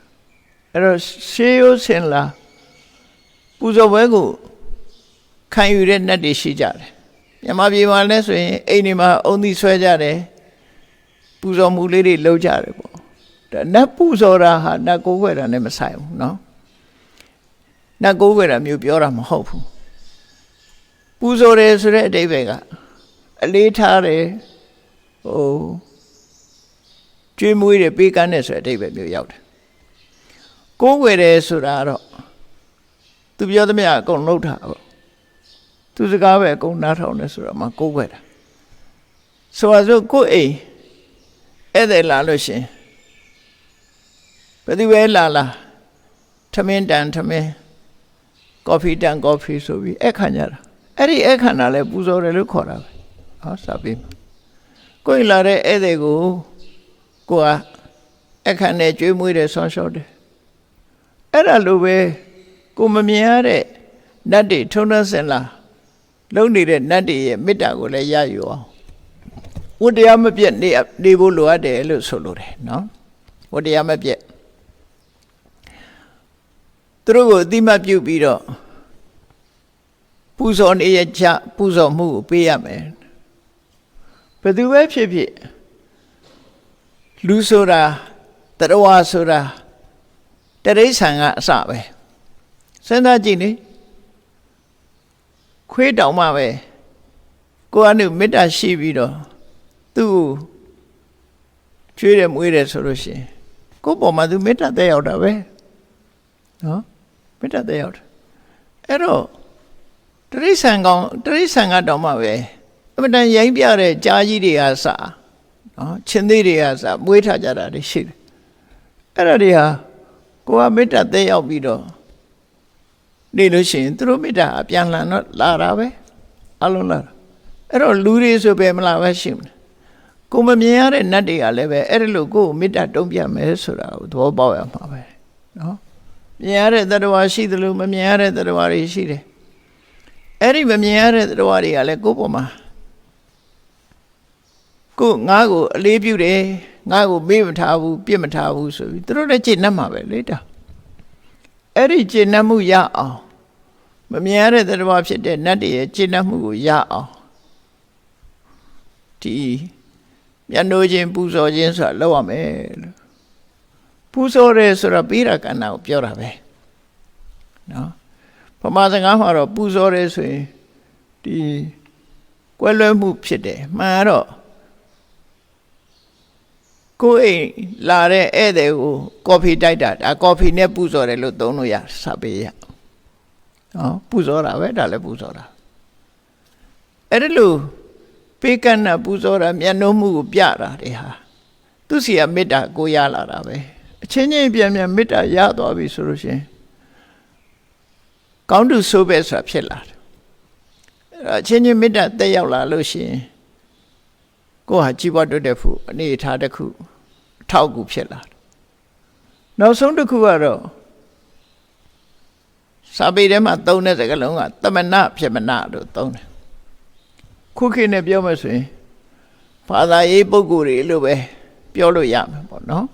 အဲ့တော့ရှေးရိုးစဉ်လာပူဇော်ပွဲကိုခံယူတဲ့နတ်တွေရှိကြတယ်မြန်မာပြည်မှာလည်းဆိုရင်အိမ်တွေမှာအုံသီးဆွဲကြတယ်ပူဇော်မှုလေးတွေလုပ်ကြတယ်ပေါ့ဒါနတ်ပူဇော်တာဟာနတ်ကိုးကွယ်တာနဲ့မဆိုင်ဘူးနော်နတ်ကိုးကွယ်တာမျိုးပြောတာမဟုတ်ဘူးပူဇော်တယ်ဆိုတဲ့အဓိပ္ပာယ်ကအလေးထားတယ်ကျွေးမွေးတယ်ပေးကမ်းတယ်ဆိုတဲ့အဓိပ္ပာယ်မျိုးရောက်တယ်ကိုးကွယ်တယ်ဆိုတာတော့သူပြောသမျှအကုန်လုပ်တာပေါ့သူစကားပဲအကုန်နားထောင်တယ်ဆိုတော့မှကိုးကွယ်တာဆိုတော့ကိုယ့်အိမ်ဧည့်သည်လာလို့ရှင်ဘယ်သူပဲလာထမင်းတန်ထမင်းကော်ဖီတန်ကော်ဖီဆိုပြီးအခမ်းကြတာအဲ့ဒီအခမ်းတာလဲပူဇော်တယ်လို့ခေါ်တာပဲဟောစာပေမှာကိုယ်လာတဲ့ဧည့်သည်ကိုကအခမ်းနဲ့ကျွေးမွေးတယ်ဆောင်းလျှော်တယ်အဲ့ဒါလိုပဲကိုမမြင်ရတဲ့နတ်တွေထုံးတမ်းစဉ်လာလုံးနေတဲ့နတ်တွေရဲ့မေတ္တာကိုလည်းရယူအောင်ဝတ္တရားမပြတ်နေဖို့လိုအပ်တယ်လို့ဆိုလိုတယ်နော်ဝတ္တရားမပြတ်သူတို့ကိုအတိမတ်ပြုပြီးတော့ပူဇော်နေရချပူဇော်မှုကိုပေးရမယ်ဘယ်သူပဲဖြစ်ဖြစ်လူဆိုတာတရဝါဆိုတာတရိษံကအစပဲစဉ်းစားကြည့်လေခွေးတောင်မှပဲကိုယ်ကမေတ္တာရှိပြီးတော့သူ့ကိုကျွေးတယ်မွေးတယ်ဆိုလို့ရှိရင်ကိုယ့်ပေါ်မှာသူမေတ္တာသက်ရောက်တာပဲနော်မေတ္တာသက်ရောက်တယ်အဲ့တော့တရိษံကတော့မှပဲအမှန်တန်ရိုင်းပြတဲ့ကြားကြီးတွေကစနော်ချင်းသေးတွေကစမွေးထားကြတာတွေရှိတယ်အဲ့ဒါတွေဟာကိုယ်ကမေတ္တာသက်ရောက်ပြီးတော့နေလို့ရှိရင်သူတို့မေတ္တာအပြန်လှန်တော့လာတာပဲအလုံးလာအဲ့တော့လူတွေဆိုပဲမလားပဲရှိမလားကိုမမြင်ရတဲ့နတ်တွေကလည်းပဲအဲ့ဒီလိုကိုယ်မေတ္တာတုံ့ပြန်မယ်ဆိုတာကိုသဘောပေါက်ရမှာပဲနော်မြင်ရတဲ့သတ္တဝါရှိသလိုမမြင်ရတဲ့သတ္တဝါတွေရှိတယ်အဲ့ဒီမမြင်ရတဲ့သတ္တဝါတွေကလည်းကိုယ်ပေါ်မှာ ကိုငါ့ကိုအလေးပြုတယ်ငါ့ကိုမေ့မထားဘူးပြစ်မထားဘူးဆိုပြီးသူတို့လည်းကျေနပ်မှာပဲလေတာအဲ့ဒီကျေနပ်မှုရအောင်မမြင်ရတဲ့တရားဖြစ်တဲ့နတ်တွေရဲ့ကျေနပ်မှုကိုရအောင်ဒီမျက်နှာချင်းပူဇော်ခြင်းဆိုတာလုပ်ရမယ်လို့ပူဇော်ရဲဆိုတာပိရကဏ္ဍကိုပြောတာပဲနော်ဗမာစကားမှာတော့ပူဇော်ရဲဆိုရင်ဒီကွဲလွဲမှုဖြစ်တယ်မှန်တော့ကိုယ်အိမ်လာတဲ့ဧည့်သည်ကိုကော်ဖီတိုက်တာဒါကော်ဖီနဲ့ပူဇော်တယ်လို့သုံးလို့ရစာပေရနော်ပူဇော်တာပဲဒါလည်းပူဇော်တာအဲ့ဒါလို့ပေကဏပူဇော်တာမျက်နှာမှုကိုပြတာတွေဟာသူစီကမေတ္တာကိုရလာတာပဲအချင်းချင်းပြန်ပြန်မေတ္တာရသွားပြီဆိုလို့ရှင်ကောင်းတူဆိုးပဲဆိုတာဖြစ်လာတယ်အချင်းချင်းမေတ္တာတက်ရောက်လာလို့ရှင်ကိုဟာကြီးပွားတိုးတက်ဖို့အနေအထားတစ်ခုအထောက်အကူဖြစ်လာတယ်နောက်ဆုံးတစ်ခုကတော့စာပေထဲမှာသုံးတဲ့စကားလုံးကသမဏဖြစ်မနာလို့သုံးတယ်ခုခေတ်နဲ့ပြောမယ်ဆိုရင်ဘာသာရေးပုဂ္ဂိုလ်တွေလို့ပဲပြောလို့ရမှာပေါ့နော်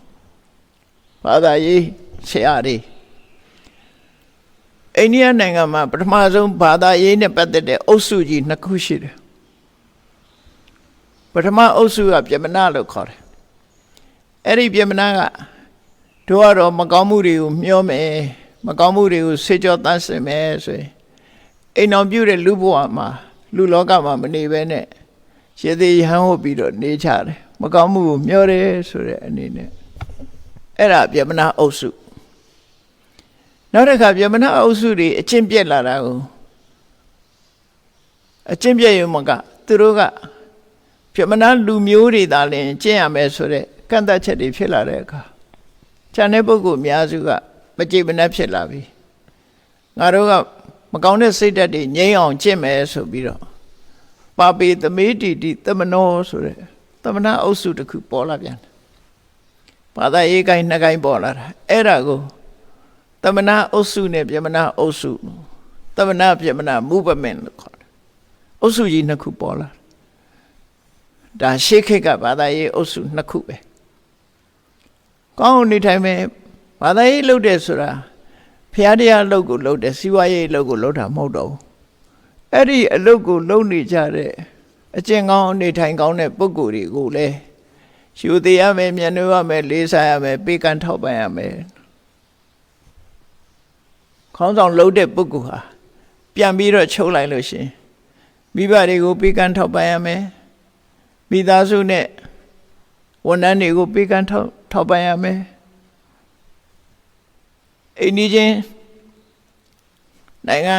ဘာသာရေးဆရာတွေအိန္ဒိယနိုင်ငံမှာပထမဆုံးဘာသာရေးနဲ့ပတ်သက်တဲ့အုပ်စုကြီးနှစ်ခုရှိတယ်ပထမအုပ်စုကပြမနာလို့ခေါ်တယ်အဲ့ဒီပြမနာကတို့ကတော့မကောင်းမှုတွေကိုမျောမယ်မကောင်းမှုတွေကိုဆေးကြောတန်းစင်မယ်ဆိုရင်အိမ်တော်ပြုတဲ့လူဘဝမှာလူလောကမှာမနေဘဲနဲ့ရေသေးရဟန်းဟုတ်ပြီးတော့နေကြတယ်မကောင်းမှုကိုမျောတယ်ဆိုတဲ့အနေနဲ့အဲ့ဒါပြမနာအုပ်စုနောက်တစ်ခါပြမနာအုပ်စုတွေအချင်းပြက်လာတာကိုအချင်းပြက်ရုံမကသူတို့ကပြမနာလူမျိုးတွေသာလျှင်ကျင့်ရမယ်ဆိုတဲ့ကန့်သတ်ချက်တွေဖြစ်လာတဲ့အခါဉာဏ်တဲ့ပုဂ္ဂိုလ်အများစုကမကြည်မနှက်ဖြစ်လာပြီငါတို့ကမကောင်းတဲ့စိတ်ဓာတ်တွေငြိမ်းအောင်ကျင့်မယ်ဆိုပြီးတော့ပါပေသမေတိတိသမနောဆိုတဲ့သမဏအုပ်စုတစ်ခုပေါ်လာပြန်တယ်ဘာသာရေးကိုင်းနှစ်ကိုင်းပေါ်လာတာအဲ့ဒါကိုသမဏအုပ်စုနဲ့ပြမနာအုပ်စုသမဏပြမနာ movement လို့ခေါ်တယ်အုပ်စုကြီးနှစ်ခုပေါ်လာဒါရှေးခေတ်ကဘာသာရေးအုပ်စုနှစ်ခုပဲကောင်းနေထိုင်မဲ့ဘာသာရေးလုပ်တယ်ဆိုတာဖျားတရားအလုပ်ကိုလုပ်တယ်စီးပွားရေးအလုပ်ကိုလုပ်တာမဟုတ်တော့ဘူးအဲ့ဒီအလုပ်ကိုလုပ်နေကြတဲ့အကျင့်ကောင်းနေထိုင်ကောင်းတဲ့ပုဂ္ဂိုလ်တွေကိုလည်းယူသေးရမယ်မျက်နှာရမယ်လေးစားရမယ်ပေးကမ်းထောက်ပံ့ရမယ်ခေါင်းဆောင်လုပ်တဲ့ပုဂ္ဂိုလ်ဟာပြန်ပြီးတော့ချုပ်လိုက်လို့ရှင်မိဘတွေကိုပေးကမ်းထောက်ပံ့ရမယ်မိသားစုနဲ့ဝန်ထမ်းတွေကိုပေးကမ်းထောက်ပံ့ရမယ်အိမ်နီးချင်းနိုင်ငံ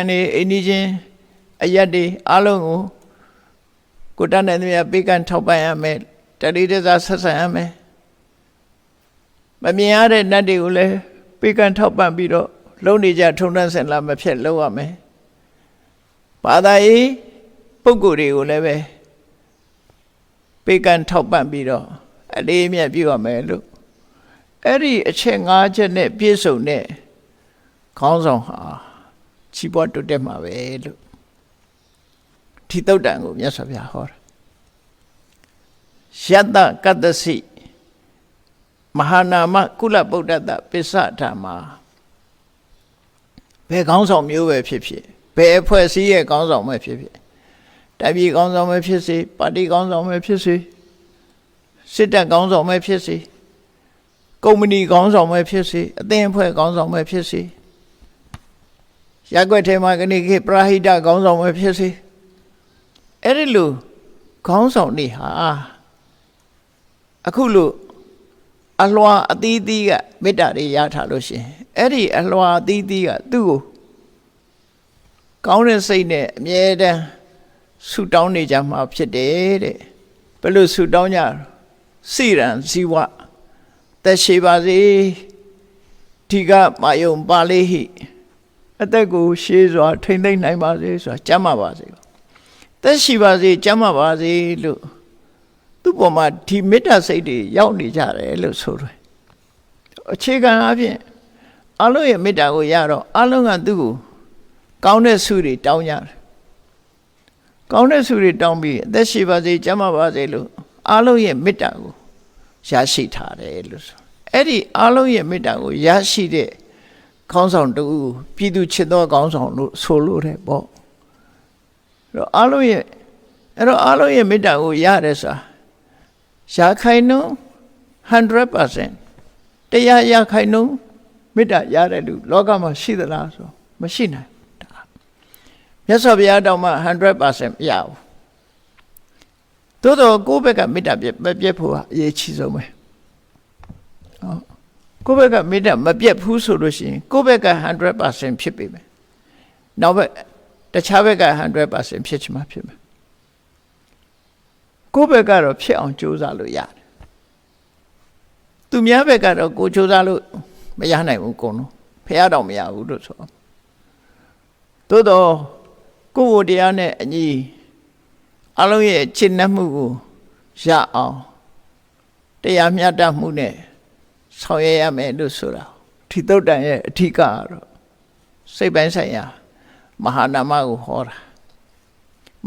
တွေအိမ်နီးချင်းအရက်တွေအားလုံးကိုတတ်နိုင်သမျှပေးကမ်းထောက်ပံ့ရမယ်တတိတစားဆက်ဆံရမယ်မမြင်ရတဲ့နတ်တွေကိုလည်းပေးကမ်းထောက်ပံ့ပြီးတော့လုံနေကြထုံတန်းစင်လာမဖြစ်လုပ်ရမယ်ဘာသာရေးပုဂ္ဂိုလ်တွေကိုလည်းပဲပေးကမ်းထောက်ပံ့ပြီးတော့အလေးအမြတ်ပြုရမယ်လို့အဲ့ဒီအချက်၅ချက်နဲ့ပြည့်စုံတဲ့ခေါင်းဆောင်ဟာချီးပွားတိုးတက်မှာပဲလို့ဒီသုတ်တံကိုမြတ်စွာဘုရားဟောတာယတ္တကတ္တစီမဟာနာမကုလဗုဒ္ဓတပစ္စဓမ္မာဘယ်ခေါင်းဆောင်မျိုးပဲဖြစ်ဖြစ်ဘယ်အဖွဲ့အစည်းရဲ့ခေါင်းဆောင်ပဲဖြစ်ဖြစ်တိုင်းပြည်ခေါင်းဆောင်ပဲဖြစ်စေပါတီခေါင်းဆောင်ပဲဖြစ်စေစစ်တပ်ခေါင်းဆောင်ပဲဖြစ်စေကုမ္ပဏီခေါင်းဆောင်ပဲဖြစ်စေအသင်းအဖွဲ့ခေါင်းဆောင်ပဲဖြစ်စေရပ်ကွက်ထဲမှာကနေခေပရဟိတခေါင်းဆောင်ပဲဖြစ်စေအဲ့ဒီလိုခေါင်းဆောင်တွေဟာအခုလို့အလွှာအသီးသီးကမေတ္တာတွေရထားလို့ရှင်အဲ့ဒီအလွှာအသီးသီးကသူ့ကိုကောင်းတဲ့စိတ်နဲ့အမြဲတမ်းဆုတောင်းနေကြမှာဖြစ်တယ်တဲ့ဘယ်လိုဆုတောင်းကြစိရန်ဇီဝသက်ရှိပါစေဒီကမာယုံပါလေးဟိအသက်ကိုရှေးစွာထိမ့်သိမ့်နိုင်ပါစေဆိုတာကျမ်းမာပါစေသက်ရှိပါစေကျမ်းမာပါစေလို့သူ့ပေါ်မှာဒီမေတ္တာစိတ်တွေရောက်နေကြတယ်လို့ဆိုတယ်အခြေခံအပြင်အလုံးရဲ့မေတ္တာကိုရတော့အလုံးကသူ့ကိုကောင်းတဲ့ဆုတွေတောင်းကြတယ် ကောင်းတဲ့ဆုတွေတောင်းပြီးအသက်ရှိပါစေကျန်းမာပါစေလို့အားလုံးရဲ့မေတ္တာကိုရရှိထားတယ်လို့ဆိုအဲ့ဒီအားလုံးရဲ့မေတ္တာကိုရရှိတဲ့ခေါင်းဆောင်တူပြည်သူချစ်သောခေါင်းဆောင်လို့ဆိုလို့တယ်ပေါ့အဲ့တော့အားလုံးရဲ့မေတ္တာကိုရတယ်ဆိုတာရာခိုင်နှုန်း 100% တရားရာခိုင်နှုန်းမေတ္တာရတဲ့လူလောကမှာရှိသလားဆိုမရှိနိုင်ဘူးမြတ်စွာဘုရားတောင်မှ 100% မရဘူးသို့တော့ကိုယ့်ဘက်ကမေတ္တာမပြတ်ဖို့အရေးကြီးဆုံးပဲကိုယ့်ဘက်ကမေတ္တာမပြတ်ဘူးဆိုလို့ရှိရင်ကိုယ့်ဘက်က 100% ဖြစ်ပြီမယ်နောက်ဘက်တခြားဘက်က 100% ဖြစ်ချင်မှဖြစ်မယ်ကိုယ့်ဘက်ကတော့ဖြစ်အောင်ကြိုးစားလို့ရတယ်သူများဘက်ကတော့ကိုကြိုးစားလို့မရနိုင်ဘူးကုန်လုံးဖះတော့မရဘူးလို့ဆိုသို့တော့ကိုယ့်ဝတရားနဲ့အညီအလုံးရဲ့ချစ်နှက်မှုကိုရအောင်တရားမျှတမှုနဲ့ဆောင်ရွက်ရမယ်လို့ဆိုတာဒီသုတ်တန်ရဲ့အထီးကတော့စိတ်ပိုင်းဆိုင်ရာမဟာနာမကိုဟောတာ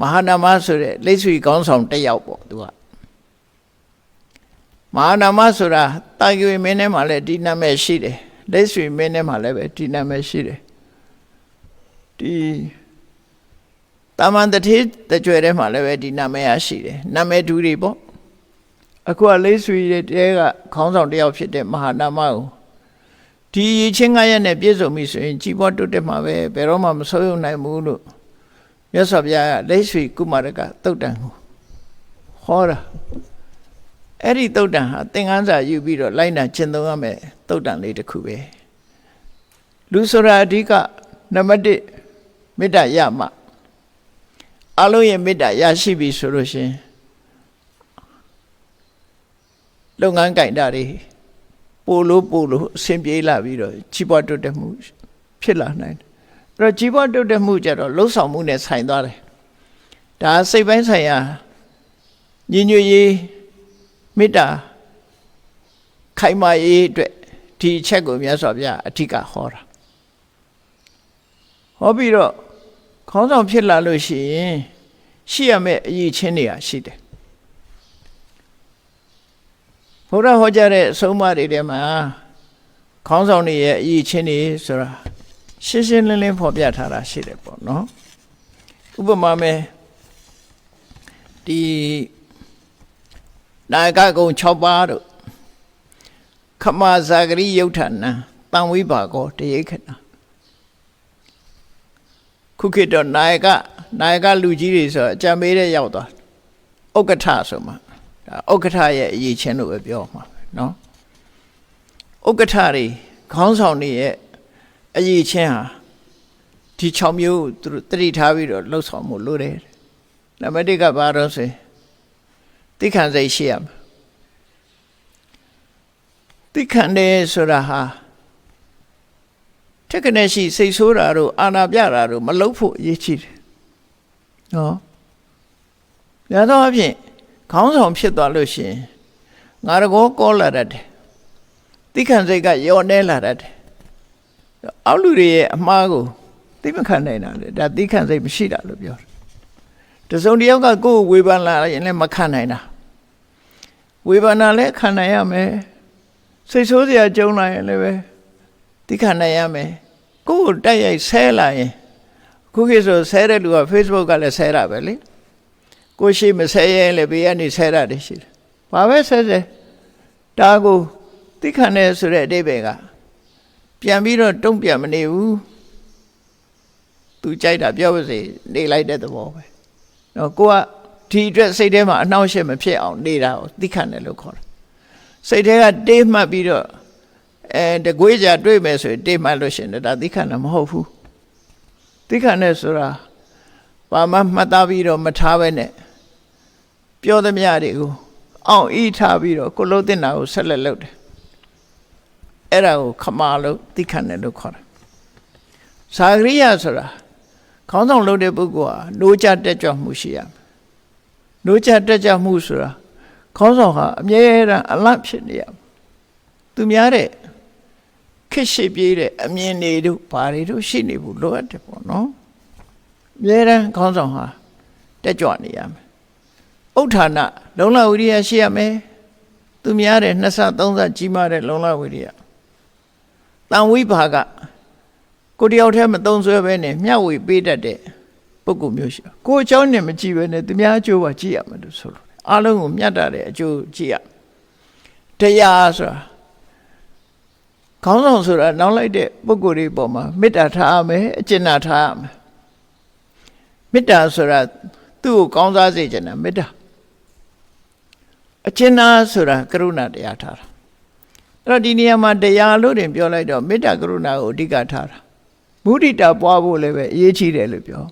မဟာနာမဆိုတဲ့လက်ဆွေကောင်းဆောင်တစ်ယောက်ပေါ့သူကမဟာနာမဆိုတာတာဂိဝေမင်းထဲမှာလည်းဒီနာမည်ရှိတယ်လက်ဆွေမင်းထဲမှာလည်းပဲဒီနာမည်ရှိတယ်ဒီတာမန်တတိတကြွယ်ထဲမှာလည်းပဲဒီနာမည်ရရှိတယ်နာမည်တူတွေပေါ့အခုကလက်ဆွေတဲ့ကခေါင်းဆောင်တစ်ယောက်ဖြစ်တဲ့မဟာနာမကိုဒီရချင်းငါရက်နဲ့ပြည့်စုံပြီဆိုရင်ကြီးပွားတိုးတက်မှာပဲဘယ်တော့မှမဆိုးရုံနိုင်ဘူးလို့မြတ်စွာဘုရားကလက်ဆွေကုမာရကသုတ်တံကိုဟောတာအဲ့ဒီသုတ်တံဟာသင်္ကန်းစာယူပြီးတော့လိုက်နာကျင့်သုံးရမယ်သုတ်တံလေးတစ်ခုပဲလူဆိုတာအဓိကနံပါတ်1မေတ္တာရမှအလုံးရဲ့မေတ္တာရရှိပြီဆိုလို့ရှင်လုပ်ငန်းကိုင်တာတွေပို့လို့အဆင်ပြေလာပြီးတော့ကြီးပွားတိုးတက်မှုဖြစ်လာနိုင်တယ်အဲ့တော့ကြီးပွားတိုးတက်မှုကြတော့လှုပ်ဆောင်မှုနဲ့ဆိုင်သွားတယ်ဒါစိတ်ပိုင်းဆိုင်ရာညီညွတ်ရေးမေတ္တာခိုင်မာရေးအတွက်ဒီအချက်ကိုမြတ်စွာဘုရားအထက်ကဟောတာဟောပြီးတော့ခေါင်းဆောင်ဖြစ်လာလို့ရှိရင်ရှိရမယ့်အရေးချင်းတွေရှိတယ်ဘုရားဟောကြားတဲ့အဆုံးအမတွေထဲမှာခေါင်းဆောင်တွေရဲ့အရေးချင်းတွေဆိုတာရှင်းရှင်းလင်းလင်းဖော်ပြထားတာရှိတယ်ပေါ့နော်ဥပမာမဲ့ဒီနာယကကုံ6ပါးတို့ခမဇာဂရိယုဋ္ဌနံတံဝိပါကောတရိခဏခုခေတ်တော့နာယကလူကြီးတွေဆိုအကြံပေးတဲ့ရောက်သွားဥက္ကဋ္ဌဆိုမှဒါဥက္ကဋ္ဌရဲ့အရေးချင်းလို့ပဲပြောမှာနော်ဥက္ကဋ္ဌတွေခေါင်းဆောင်တွေရဲ့အရေးချင်းဟာဒီ6မျိုးသူတို့တတိထားပြီးတော့လှုပ်ဆောင်မှုလို့တယ်နံပါတ်1ကဘာတော့ဆိုသိခံစိတ်ရှိရမယ်သိခံတယ်ဆိုတာဟာထက်ကနေရှိစိတ်ဆိုးတာတို့အာနာပြတာတို့မလုပ်ဖို့အရေးကြီးတယ်နော်ရသောအဖြစ်ခေါင်းဆောင်ဖြစ်သွားလို့ရှိရင်ငါတကောကောလာတတ်တယ်သိခံစိတ်ကယောနေလာတတ်တယ်အောက်လူတွေရဲ့အမှားကိုသိမခံနိုင်တာလေဒါသိခံစိတ်မရှိတာလို့ပြောတယ်တစုံတစ်ယောက်ကကိုယ်ဝေဖန်လာရင်လည်းမခံနိုင်တာဝေဖန်တာလည်းခံနိုင်ရမယ်စိတ်ဆိုးစရာကြုံလာရင်လည်းပဲသိခံနိုင်ရမယ်ကိုယ်တိုက်ရိုက်ဆဲလာရင်ခုခေတ်ဆိုဆဲတဲ့လူက Facebook ကလည်းဆဲတာပဲလေကိုရှိမဆဲရဲလည်းဘေးကနေဆဲတာတည်းရှိတယ်ဘာပဲဆဲဒါကိုသိခံတယ်ဆိုတဲ့အဓိပ္ပာယ်ကပြန်ပြီးတော့တုံ့ပြန်မနေဘူးသူကြိုက်တာပြောပါစေနေလိုက်တဲ့သဘောပဲနော်ကိုကဒီအတွက်စိတ်ထဲမှာအနှောင့်အယှက်မဖြစ်အောင်နေတာကိုသိခံတယ်လို့ခေါ်တယ်စိတ်ထဲကတေးမှတ်ပြီးတော့တကွေးကြတွေ့မယ်ဆိုရင်တေးမှတ်လို့ရှင်ဒါသိခံတာမဟုတ်ဘူးသိခံတယ်ဆိုတာဘာမှမှတ်သားပြီးတော့မထားပဲနဲ့ပြောသမျှတွေကိုအောင်ဤထားပြီးတော့ကိုလုံးတင်တာကိုဆက်လက်လုပ်တယ်အဲ့ဒါကိုခမာလို့သိခံတယ်လို့ခေါ်တယ်ဇာဂရိယဆိုတာခေါင်းဆောင်လုပ်တဲ့ပုဂ္ဂိုလ်ဟာနိုးကြတက်ကြွမှုရှိရမယ်နိုးကြတက်ကြွမှုဆိုတာခေါင်းဆောင်ဟာအမြဲတမ်းအလန့်ဖြစ်နေရမယ်သူများတဲ့ခက်ရှိပြေးတဲ့အမြင်တွေတို့ဘာတွေတို့ရှိနေဘူးလိုအပ်တယ်ပေါ့နော်အမြဲတမ်းခေါင်းဆောင်ဟာ တက်ကြွနေရမယ်ဥဋ္ဌာဏလုံလဝိရိယရှိရမယ်သူများတဲ့2ဆ3ဆကြီးမားတဲ့လုံလဝိရိယတန်ဝိဘာကကိုတယောက်တည်းမသုံးဆွဲပဲနဲ့မျှဝေပေးတတ်တဲ့ပုဂ္ဂိုလ်မျိုးရှိကိုအကြောင်းနဲ့မကြည့်ပဲနဲ့သူများအကျိုးပါကြည့်ရမယ်လို့ဆိုလို့အားလုံးကိုမြတ်တာတဲ့အကျိုးကြည့်ရတရားဆိုတာခေါင်းဆောင်ဆိုတာနောက်လိုက်တဲ့ပုဂ္ဂိုလ်တွေပေါ်မှာမေတ္တာထားရမယ်အကျဉ်းနာထားရမယ်မေတ္တာဆိုတာသူ့ကိုကောင်းစားစေချင်တာမေတ္တာအကျဉ်းနာဆိုတာကရုဏာတရားထားတာအဲ့တော့ဒီနေရာမှာတရားလို့တင်ပြောလိုက်တော့မေတ္တာကရုဏာကိုအဓိကထားတာမုဒိတာပွားဖို့လည်းပဲအရေးကြီးတယ်လို့ပြော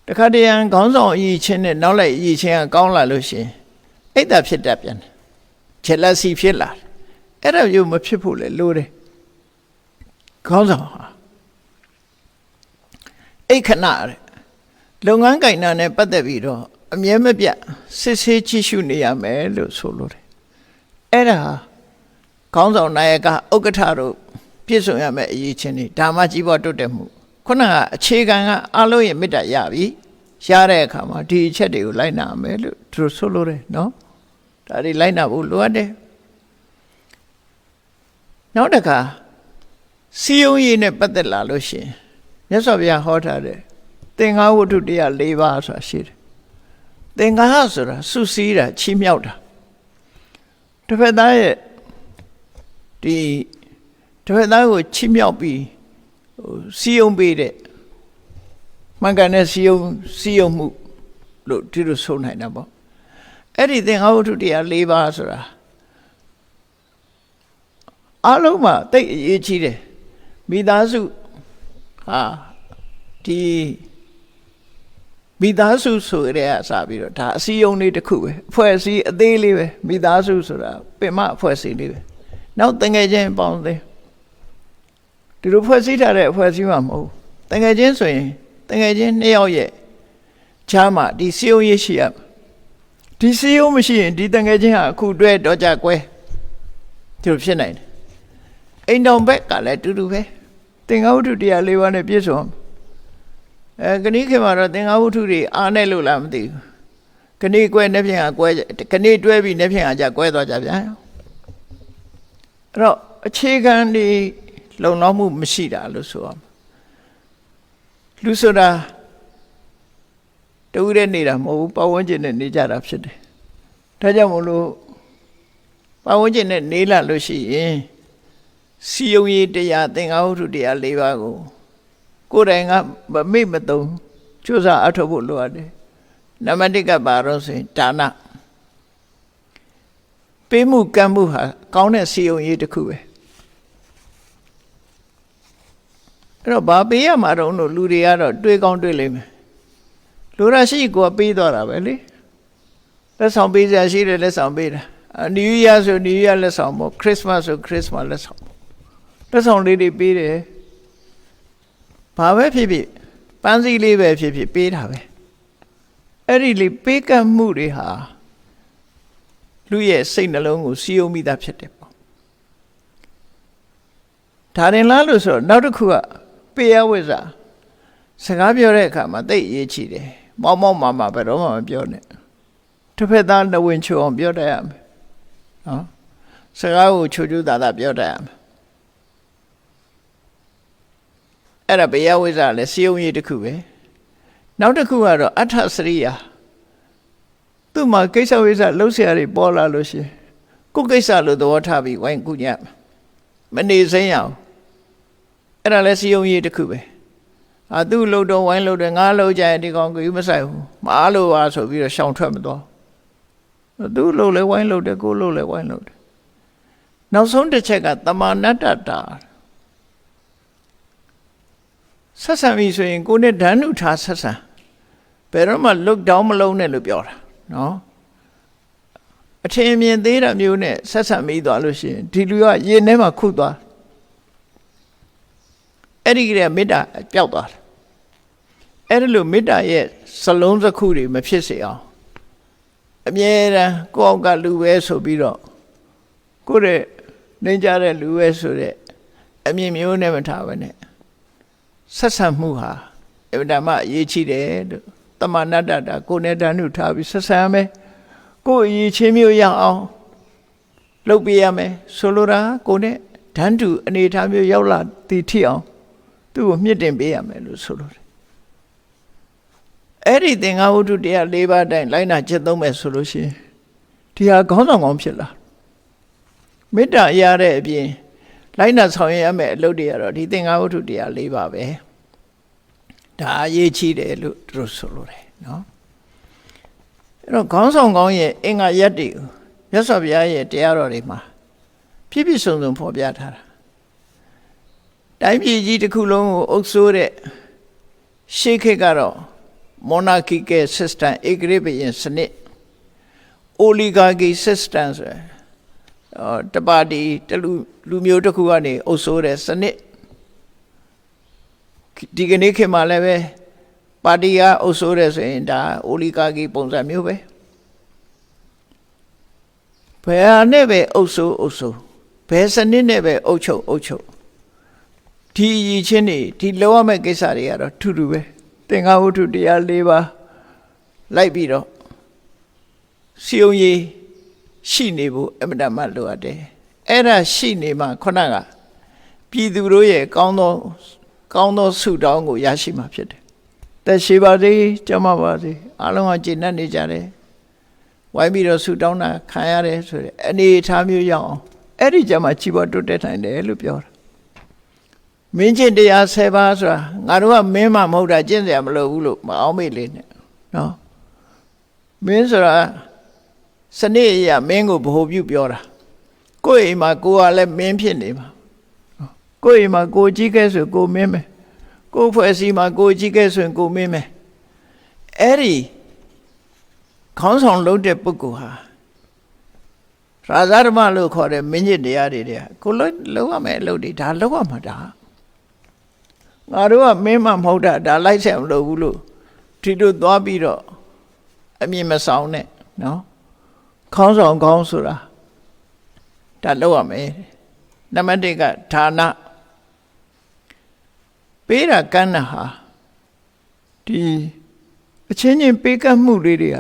တခါတရံခေါင်းဆောင်အရေးချင်းနဲ့နောက်လိုက်အရေးချင်းကကောင်းလာလို့ရှိရင်အိတ်တာဖြစ်တတ်ပြန်တယ်ဂျက်လက်စီဖြစ်လာအဲ့ဒါမျိုးမဖြစ်ဖို့လေလိုတယ်ခေါင်းဆောင်ဟာအိတ်ခဏတဲ့လုပ်ငန်းကိုင်တာနဲ့ပတ်သက်ပြီးတော့အမြဲမပြတ်စစ်ဆေးကြည့်ရှုနေရမယ်လို့ဆိုလိုတယ်အဲ့ဒါခေါင်းဆောင်နာယကဥက္ကဋ္ဌတို့ပြည့်စုံရမယ်အရေးချင်းတွေဒါမှကြီးပွားတိုးတက်မှုခုနကအခြေခံကအလုံးရဲ့မေတ္တာရပြီရတဲ့အခါမှာဒီအချက်တွေကိုလိုက်နာမယ်လို့သူတို့ဆိုလိုတယ်နော်ဒါတွေလိုက်နာဖို့လိုအပ်တယ်နောက်တစ်ခါစီယုံရည်နဲ့ပတ်သက်လာလို့ရှိရင်မြတ်စွာဘုရားဟောထားတဲ့သင်္ဃဝတ္ထုတရား၄ပါးဆိုတာရှိတယ်သင်္ဃဆိုတာစုစည်းတာချီးမြှောက်တာတစ်ဖက်သားရဲ့ဒီတစ်ဖက်သားကိုချီးမြှောက်ပြီးစီယုံပေးတဲ့မှန်ကန်တဲ့စီယုံမှုလို့ဒီလိုဆိုနိုင်တာပေါ့အဲ့ဒီသင်္ဃဝတ္ထုတရား၄ပါးဆိုတာအလုံးမှာတိတ်အရေးကြီးတယ်မိသားစုဟာဒီမိသားစုဆိုရဲအစားပြီးတော့ဒါအစည်းအရုံးလေးတစ်ခုပဲအဖွဲ့အစည်းအသေးလေးပဲမိသားစုဆိုတာပင်မအဖွဲ့အစည်းလေးပဲနောက်တငယ်ချင်းပေါင်းသေးဒီလိုဖွဲ့စည်းထားတဲ့အဖွဲ့အစည်းမှမဟုတ်တငယ်ချင်းဆိုရင်တငယ်ချင်း2ယောက်ရဲ့ချားမှဒီစီယုံရေးရှိရဒီစီယုံမရှိရင်ဒီတငယ်ချင်းဟာအခုတွဲတော့ကြကွဲဒီလိုဖြစ်နိုင်တယ်အိမ်တော်ဘက်ကလည်းတူတူပဲသင်္ဃဝတ္ထုတရား၄ပါးနဲ့ပြည့်စုံကဏိခေမှာတော့သင်္ဃဝတ္ထုတွေအားနဲ့လို့လားမသိဘူးကဏိကွဲနှစ်ဖြင့်ကွဲကဏိတွဲပြီးနှစ်ဖြင့်ကြကွဲသွားကြဗျာအဲ့တော့အခြေခံဒီလုံလောက်မှုမရှိတာလို့ဆိုအောင်လူဆိုတာတူတဲ့နေတာမဟုတ်ဘူးပတ်ဝန်းကျင်နဲ့နေကြတာဖြစ်တယ်ဒါကြောင့်မို့လို့ပတ်ဝန်းကျင်နဲ့နေလာလို့ရှိရင်စီယုံရည်တရားသင်္ဃဝတ္ထုတရား၄ပါးကိုယ်တိုင်ကမမေ့မသုံးကြိုးစားအထောက်ဖို့လိုအပ်တယ်နံပါတ်1ကဘာလို့ဆိုရင်ဒါနပေးမှုကမ်းမှုဟာကောင်းတဲ့စီယုံရည်တစ်ခုပဲအဲ့တော့ဘာပေးရမှာတော့လို့လူတွေကတော့တွေးကောင်းတွေးလိမ့်မယ်လူရရှိကိုပေးသွားတာပဲလေလက်ဆောင်ပေးစရာရှိတယ်လက်ဆောင်ပေးတာNew Year ဆို New Year လက်ဆောင်ပေါ့ Christmas ဆို Christmas လက်ဆောင်လက်ဆောင်လေးတွေပေးတယ်ဘာပဲဖြစ်ဖြစ်ပန်းစည်းလေးပဲဖြစ်ဖြစ်ပေးတာပဲအဲ့ဒီလေးပေးကမ်းမှုတွေဟာလူရဲ့စိတ်နှလုံးကိုစီယုံမိတာဖြစ်တယ်ပေါ့ဒါရင်လားလို့ဆိုတော့နောက်တစ်ခုကပေယဝိဇ္ဇာစကားပြောတဲ့အခါမှာသိအရေးကြီးတယ်မောင်းမောင်းမာဘယ်တော့မှမပြောနဲ့တစ်ဖက်သားနှဝင်ချိုအောင်ပြောတတ်ရမယ်နော်စကားကိုချိုချိုသာသာပြောတတ်ရမယ်အဲ့ဒါပေယဝိဇ္ဇာလည်းစီယုံရည်တစ်ခုပဲနောက်တစ်ခုကတော့အဋ္ဌစရိယာသူ့မှာကိစ္စဝိဇ္ဇာလှုပ်ရှားတွေပေါ်လာလို့ရှိရင်ကိုယ်ကိစ္စလို့သဘောထားပြီးဝိုင်းကူညံ့မနေစိမ့်ရအောင်အဲ့ဒါလည်းစီယုံရည်တစ်ခုပဲသူ့လှုပ်တော့ဝိုင်းလှုပ်တယ်ငါလှုပ်ကြရင်ဒီကောင်ကိုမဆိုင်ဘူးမအားလို့ပါဆိုပြီးတော့ရှောင်ထွက်မသွားသူ့လှုပ်လဲဝိုင်းလှုပ်တယ်ကိုလှုပ်လဲဝိုင်းလှုပ်တယ်နောက်ဆုံးတစ်ချက်ကတမာနတ္တတာဆက်ဆံပြီဆိုရင်ကိုနဲ့ဓာတ်နုထားဆက်ဆံဘယ်တော့မှ look down မလုံးနဲ့လို့ပြောတာနော်အထင်မြင်သေးတာမျိုးနဲ့ဆက်ဆံမိသွားလို့ရှိရင်ဒီလူကရင်ထဲမှာခုတ်သွားအဲ့ဒီကလေးမေတ္တာပျောက်သွားတယ်အဲ့ဒီလိုမေတ္တာရဲ့စလုံးစခုတွေမဖြစ်စေအောင်အမြဲတမ်းကိုယ့်အောက်ကလူပဲဆိုပြီးတော့ကိုယ့်ရဲ့နေကြတဲ့လူပဲဆိုတဲ့အမြင်မျိုးနဲ့မထားဘဲနဲ့ဆက်ဆံမှုဟာအမှန်တမ်းအရေးကြီးတယ်လို့ တမနတ္တတာကိုယ်နဲ့တန်းတူထားပြီးဆက်ဆံရမယ်ကိုယ်အရေးချင်းမျိုးရအောင်လုပ်ပေးရမယ်ဆိုလိုတာကိုယ်နဲ့တန်းတူအနေထားမျိုးရောက်လာတည်ထီအောင်သူ့ကိုမြင့်တင်ပေးရမယ်လို့ဆိုလိုတယ်အဲ့ဒီသင်္ဃဝတ္ထုတရား၄ပါးတိုင်းလိုက်နာကျင့်သုံးမယ်ဆိုလို့ရှိရင်ဒီဟာခေါင်းဆောင်ကောင်းဖြစ်လာမေတ္တာရတဲ့အပြင်လိုက်နာဆောင်ရွက်ရမယ်အလုပ်တွေကတော့ဒီသင်္ဃဝတ္ထုတရား၄ပါးပဲဒါအရေးကြီးတယ်လို့သူတို့ဆိုလိုတယ်နော်အဲ့တော့ခေါင်းဆောင်ကောင်းရဲ့အင်္ဂါရက်တွေကိုမြတ်စွာဘုရားရဲ့တရားတော်တွေမှာပြည့်ပြည့်စုံစုံဖော်ပြထားတာတိုင်းပြည်ကြီးတစ်ခုလုံးကိုအုပ်စိုးတဲ့ရှေးခေတ်ကတော့ monarchical system ဧကရာဇ်ဘုရင်စနစ် oligarchy system ဆိုတပါတီတလူမျိုးတစ်ခုကနေအုပ်စိုးတဲ့စနစ်ဒီကနေ့ခေတ်မှာလည်းပဲပါတီကအုပ်စိုးတဲ့ဆိုရင်ဒါ oligarchy ပုံစံမျိုးပဲဘယ်ဟာနဲ့ပဲအုပ်စိုးဘယ်စနစ်နဲ့ပဲအုပ်ချုပ်ဒီအရေးချင်းတွေဒီလောရမယ့်ကိစ္စတွေကတော့ထူးထူးပဲသင်္ဃဝတ္ထုတရား၄ပါးလိုက်ပြီးတော့စီယုံရေးရှိနေဖို့အမှန်တမ်းလိုအပ်တယ်အဲ့ဒါရှိနေမှခုနကပြည်သူတို့ရဲ့ကောင်းသောဆုတောင်းကိုရရှိမှာဖြစ်တယ်သက်ရှိပါစေကျမ်းပါစေအားလုံးကကျေနပ်နေကြတယ်ဝိုင်းပြီးတော့ဆုတောင်းတာခံရတယ်ဆိုတဲ့အနေအထားမျိုးရောက်အောင်အဲ့ဒီကြမှာကြီးပွားတိုးတက်နိုင်တယ်လို့ပြောတာမင်းကျင့်တရား10ပါးဆိုတာငါတို့ကမင်းမှမဟုတ်တာကျင့်စရာမလိုဘူးလို့မအောင်မေ့လေးနဲ့နော်မင်းဆိုတာစနစ်အရာမင်းကိုဗဟိုပြုပြောတာကိုယ့်အိမ်မှာကိုယ်ကလည်းမင်းဖြစ်နေမှာကိုယ့်အိမ်မှာကိုကြီးခဲ့ဆိုကိုမင်းမယ်ကိုယ်ဖွဲ့စည်းမှာကိုကြီးခဲ့ဆိုရင်ကိုမင်းမယ်အဲ့ဒီခေါင်းဆောင်လုပ်တဲ့ပုဂ္ဂိုလ်ဟာရာဇဓမ္မလို့ခေါ်တဲ့မင်းကျင့်တရားတွေကိုလုံးဝမယ်အလုပ်တွေဒါလုံးဝမှာဒါငါတို့ကမင်းမှမဟုတ်တာဒါလိုက်ဆက်မလို့ဘူးလို့ဒီလိုသွားပြီးတော့အမြင်မဆောင်နဲ့နော်ခေါင်းဆောင်ကောင်းဆိုတာဒါလောက်ရမယ်နံပါတ်1ကဌာနပေးတာကမ်းတာဟာဒီအချင်းချင်းပေးကမ်းမှုတွေတွေက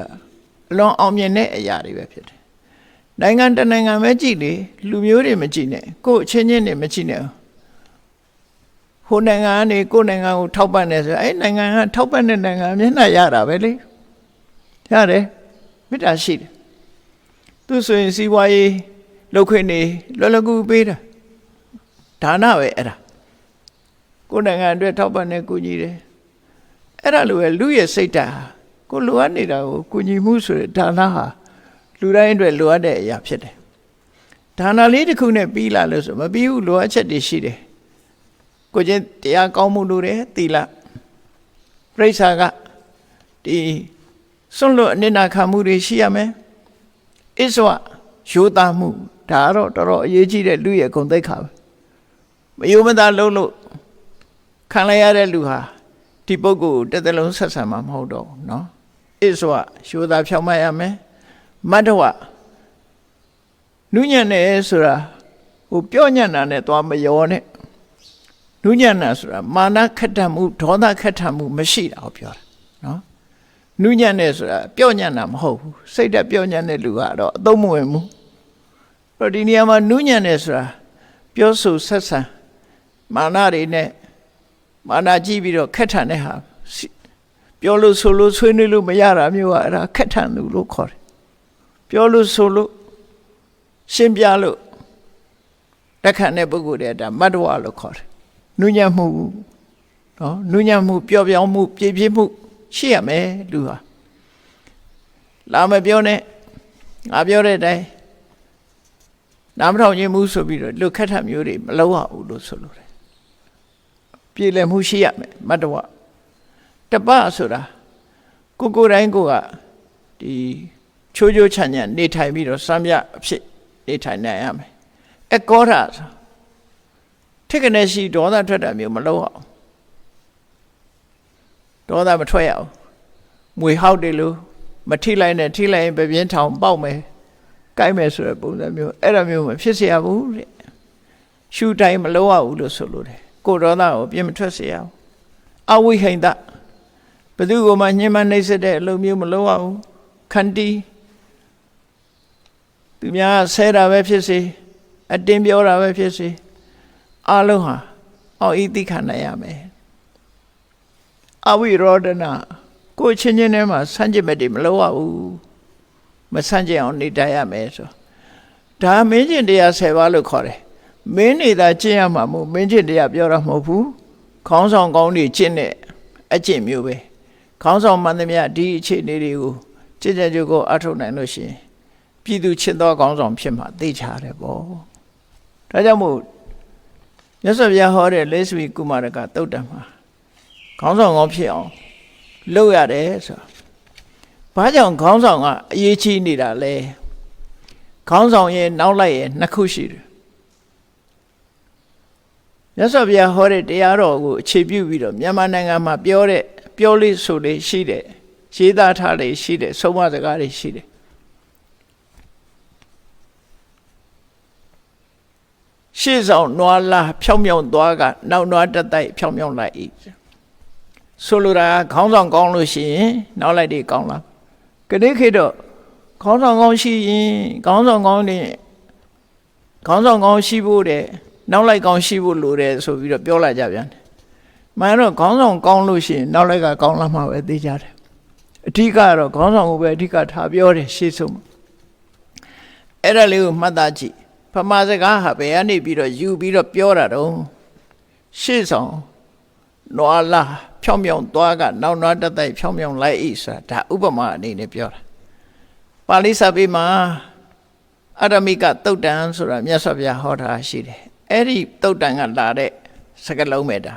အလွန်အောင်မြင်တဲ့အရာတွေပဲဖြစ်တယ်နိုင်ငံတနိုင်ငံပဲကြည့်လေလူမျိုးတွေမကြည့်နဲ့ကိုယ်အချင်းချင်းတွေမကြည့်နဲ့ဟိုနိုင်ငံကနေကိုယ်နိုင်ငံကိုထောက်ပံ့တယ်ဆိုအဲ့နိုင်ငံကထောက်ပံ့တဲ့နိုင်ငံမျက်နှာရတာပဲလေရတယ်မေတ္တာရှိတယ်သူဆိုရင်စီးပွားရေးလုပ်ခွင့်နေလွယ်လွယ်ကူပေးတာဒါနပဲအဲ့ဒါကိုယ်နိုင်ငံအတွက်ထောက်ပံ့တဲ့ကူညီတယ်အဲ့ဒါလိုပဲလူရဲ့စိတ်ဓာတ်ကိုလိုအပ်နေတာကိုကူညီမှုဆိုတဲ့ဒါနဟာလူတိုင်းအတွက်လိုအပ်တဲ့အရာဖြစ်တယ်ဒါနလေးတစ်ခုနဲ့ပြီးလာလို့ဆိုမပြီးဘူးလိုအပ်ချက်တွေရှိတယ်ကိုချင်းတရားကောင်းမှုလိုတယ်သီလပြိဿာကဒီစွန့်လွတ်အနစ်နာခံမှုတွေရှိရမယ်ဣဇဝရိုးသားမှုဒါတော့တော်တော်အရေးကြီးတဲ့လူရဲ့ဂုဏ်သိက္ခာပဲမယုံမသားလုံးလို့ခံလိုက်ရတဲ့လူဟာဒီပုဂ္ဂိုလ်တစ်သက်လုံးဆက်ဆံမှာမဟုတ်တော့ဘူးနော်ဣဇဝရိုးသားဖြောင့်မတ်ရမယ်မတ္တဝနုညံ့တယ်ဆိုတာဟိုပြောညံ့တာနဲ့သွားမရောနဲ့နုညံ့တာဆိုတာမာနခက်ထမှုဒေါသခက်ထမှုမရှိတာကိုပြောတာနော်နုညံ့တယ်ဆိုတာပြောညံ့တာမဟုတ်ဘူးစိတ်ဓာတ်ပြောညံ့တဲ့လူကတော့အသုံးမဝင်ဘူးအဲ့ဒီနေရာမှာနုညံ့တယ်ဆိုတာပြောဆိုဆက်ဆံမာနတွေနဲ့မာနကြည့်ပြီးတော့ခက်ထန်တဲ့ဟာပြောလို့ဆိုလို့ဆွေးနွေးလို့မရတာမျိုးကအဲ့ဒါခက်ထန်သူလို့ခေါ်တယ်ပြောလို့ဆိုလို့ရှင်းပြလို့တက်ခတ်တဲ့ပုဂ္ဂိုလ်တွေဒါမတ္တဝလို့ခေါ်တယ်နုညံ့မှုနော်နုညံ့မှုပျော့ပြောင်းမှုပြည့်ပြည့်မှုရှိရမယ်လူဟာလာမပြောနဲ့ငါပြောတဲ့အတိုင်းနားမထောင်ခြင်းမှုဆိုပြီးတော့လူခက်ထမျိုးတွေမလုပ်ရဘူးလို့ဆိုလိုတယ်ပြည်လည်မှုရှိရမယ်မတ္တဝတပဆိုတာကိုယ်တိုင်းကိုကဒီချိုးချိုးချမ်းချမ်းနေထိုင်ပြီးတော့စမ်းပြအဖြစ်နေထိုင်နိုင်ရမယ်အကောဓာဆိုထိတ်ကနေရှိဒေါသထွက်တာမျိုးမလုပ်အောင်ဒေါသမထွက်ရအောင်မွေဟောက်တယ်လို့မထိလိုက်နဲ့ထိလိုက်ရင်ပြင်းထောင်ပေါက်မယ်ကိုက်မယ်ဆိုတဲ့ပုံစံမျိုးအဲ့ဒါမျိုးမဖြစ်စေရဘူးတဲ့ရှူတိုင်းမလုပ်ရဘူးလို့ဆိုလို့တယ်ကိုဒေါသကိုပြင်းမထွက်စေရအောင်အဝိဟိန္ဒ ဘယ်သူကိုမှညှဉ်းပန်းနှိပ်စက်တဲ့အလုပ်မျိုးမလုပ်ရဘူးခန္တီသူများဆဲတာပဲဖြစ်စေအတင်းပြောတာပဲဖြစ်စေအလုံးဟာအောက်ဤသိခံနိုင်ရမယ်အဝိရောဒနာကိုချင်းချင်းထဲမှာဆန့်ကျင်ဘက်တွေမလုပ်ရဘူးမဆန့်ကျင်အောင်နေတတ်ရမယ်ဆိုဒါမင်းကျင့်တရား10ပါးလို့ခေါ်တယ်မင်းနေတာကျင့်ရမှာမို့မင်းကျင့်တရားပြောတာမဟုတ်ဘူးခေါင်းဆောင်ကောင်းတွေကျင့်တဲ့အကျင့်မျိုးပဲခေါင်းဆောင်မှန်သမျှဒီအခြေအနေတွေကိုကြည်ကြကြကိုအထောက်နိုင်လို့ရှိရင်ပြည်သူချစ်သောခေါင်းဆောင်ဖြစ်မှာသိချတယ်ပေါ့ဒါကြောင့်မို့မြတ်စွာဘုရားဟောတဲ့လက်ဆွေကုမာရကသုတ်တံမှာခေါင်းဆောင်ကောင်းဖြစ်အောင်လုပ်ရတယ်ဆိုဘာကြောင့်ခေါင်းဆောင်ကအရေးကြီးနေတာလဲခေါင်းဆောင်ရဲ့နောက်လိုက်ရဲ့နှစ်ခုရှိတယ်မြတ်စွာဘုရားဟောတဲ့တရားတော်ကိုအခြေပြုပြီးတော့မြန်မာနိုင်ငံမှာပြောလေးဆိုလေးရှိတယ်ရေးသားထားလေးရှိတယ်ဆုံးမစကားတွေရှိတယ်ရှေ့ဆောင်နွားလာဖြောင်းမြောင်းသွားကနောက်နွားတက်တိုက်ဖြောင်းမြောင်းလိုက်၏ဆိုလိုတာခေါင်းဆောင်ကောင်းလို့ရှိရင်နောက်လိုက်တွေကောင်းလားကနေ့ခေတ်တော့ခေါင်းဆောင်ကောင်းရှိရင်ခေါင်းဆောင်ကောင်းနဲ့ခေါင်းဆောင်ကောင်းရှိဖို့တဲ့နောက်လိုက်ကောင်းရှိဖို့လိုတယ်ဆိုပြီးတော့ပြောလာကြပြန်တယ်မှန်တော့ခေါင်းဆောင်ကောင်းလို့ရှိရင်နောက်လိုက်ကကောင်းလာမှာပဲသိကြတယ်အဓိကကတော့ခေါင်းဆောင်ကိုပဲအဓိကထားပြောတယ်ရှေ့ဆုံးအဲ့ဒါလေးကိုမှတ်သားကြည့်ပမာစကားဟာဘယ်ကနေပြီးတော့ယူပြီးတော့ပြောတာတော့ရှေ့ဆောင်နွားလာဖြောင်းမြောင်းသွားကနောက်နွားတက်တိုက်ဖြောင်းမြောင်းလိုက်ဤဆိုတာဒါဥပမာအနေနဲ့ပြောတာပါဠိစာပေမှာအရမိကသုတ်တံဆိုတာမြတ်စွာဘုရားဟောတာရှိတယ်အဲ့ဒီသုတ်တံကလာတဲ့စကားလုံးပဲဒါ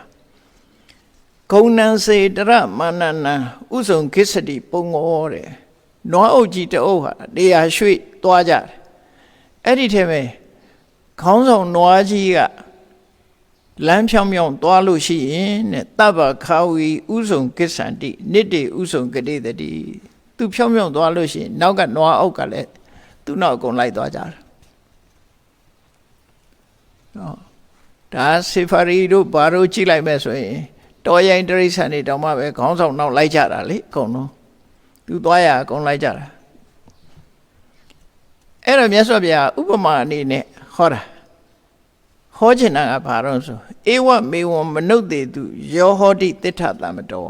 ဂုဏံစေတရမာနနံဥစုံခိစ္စတိပုံငောတဲ့နွားအုပ်ကြီးတအုပ်ဟာတရားရွှေ့သွားကြတယ်အဲ့ဒီထဲမှာခေါင်းဆောင်နွားကြီးကလမ်းဖြောင်းဖြောင်းသွားလို့ရှိရင်တဲ့တဗ္ဗခာဝီဥစုံကိစ္ဆန္တိနိတ္တေဥစုံကတိတတိသူဖြောင်းဖြောင်းသွားလို့ရှိရင်နောက်ကနွားအုပ်ကလည်းသူ့နောက်အကုန်လိုက်သွားကြတယ်ဒါစေဖာရီတို့ဘာတို့ကြည့်လိုက်မဲ့ဆိုရင်တော်ရိုင်းတရိษံတွေတောင်မှပဲခေါင်းဆောင်နောက်လိုက်ကြတာလေအကုန်လုံးသူသွားရအကုန်လိုက်ကြတာအဲ့တော့မြတ်စွာဘုရားဥပမာအနေနဲ့ဟောတာဟောချင်တာကဘာတော့ဆိုဧဝမေဝံမနုဿေတုယောဟောတိတိဋ္ဌတမတော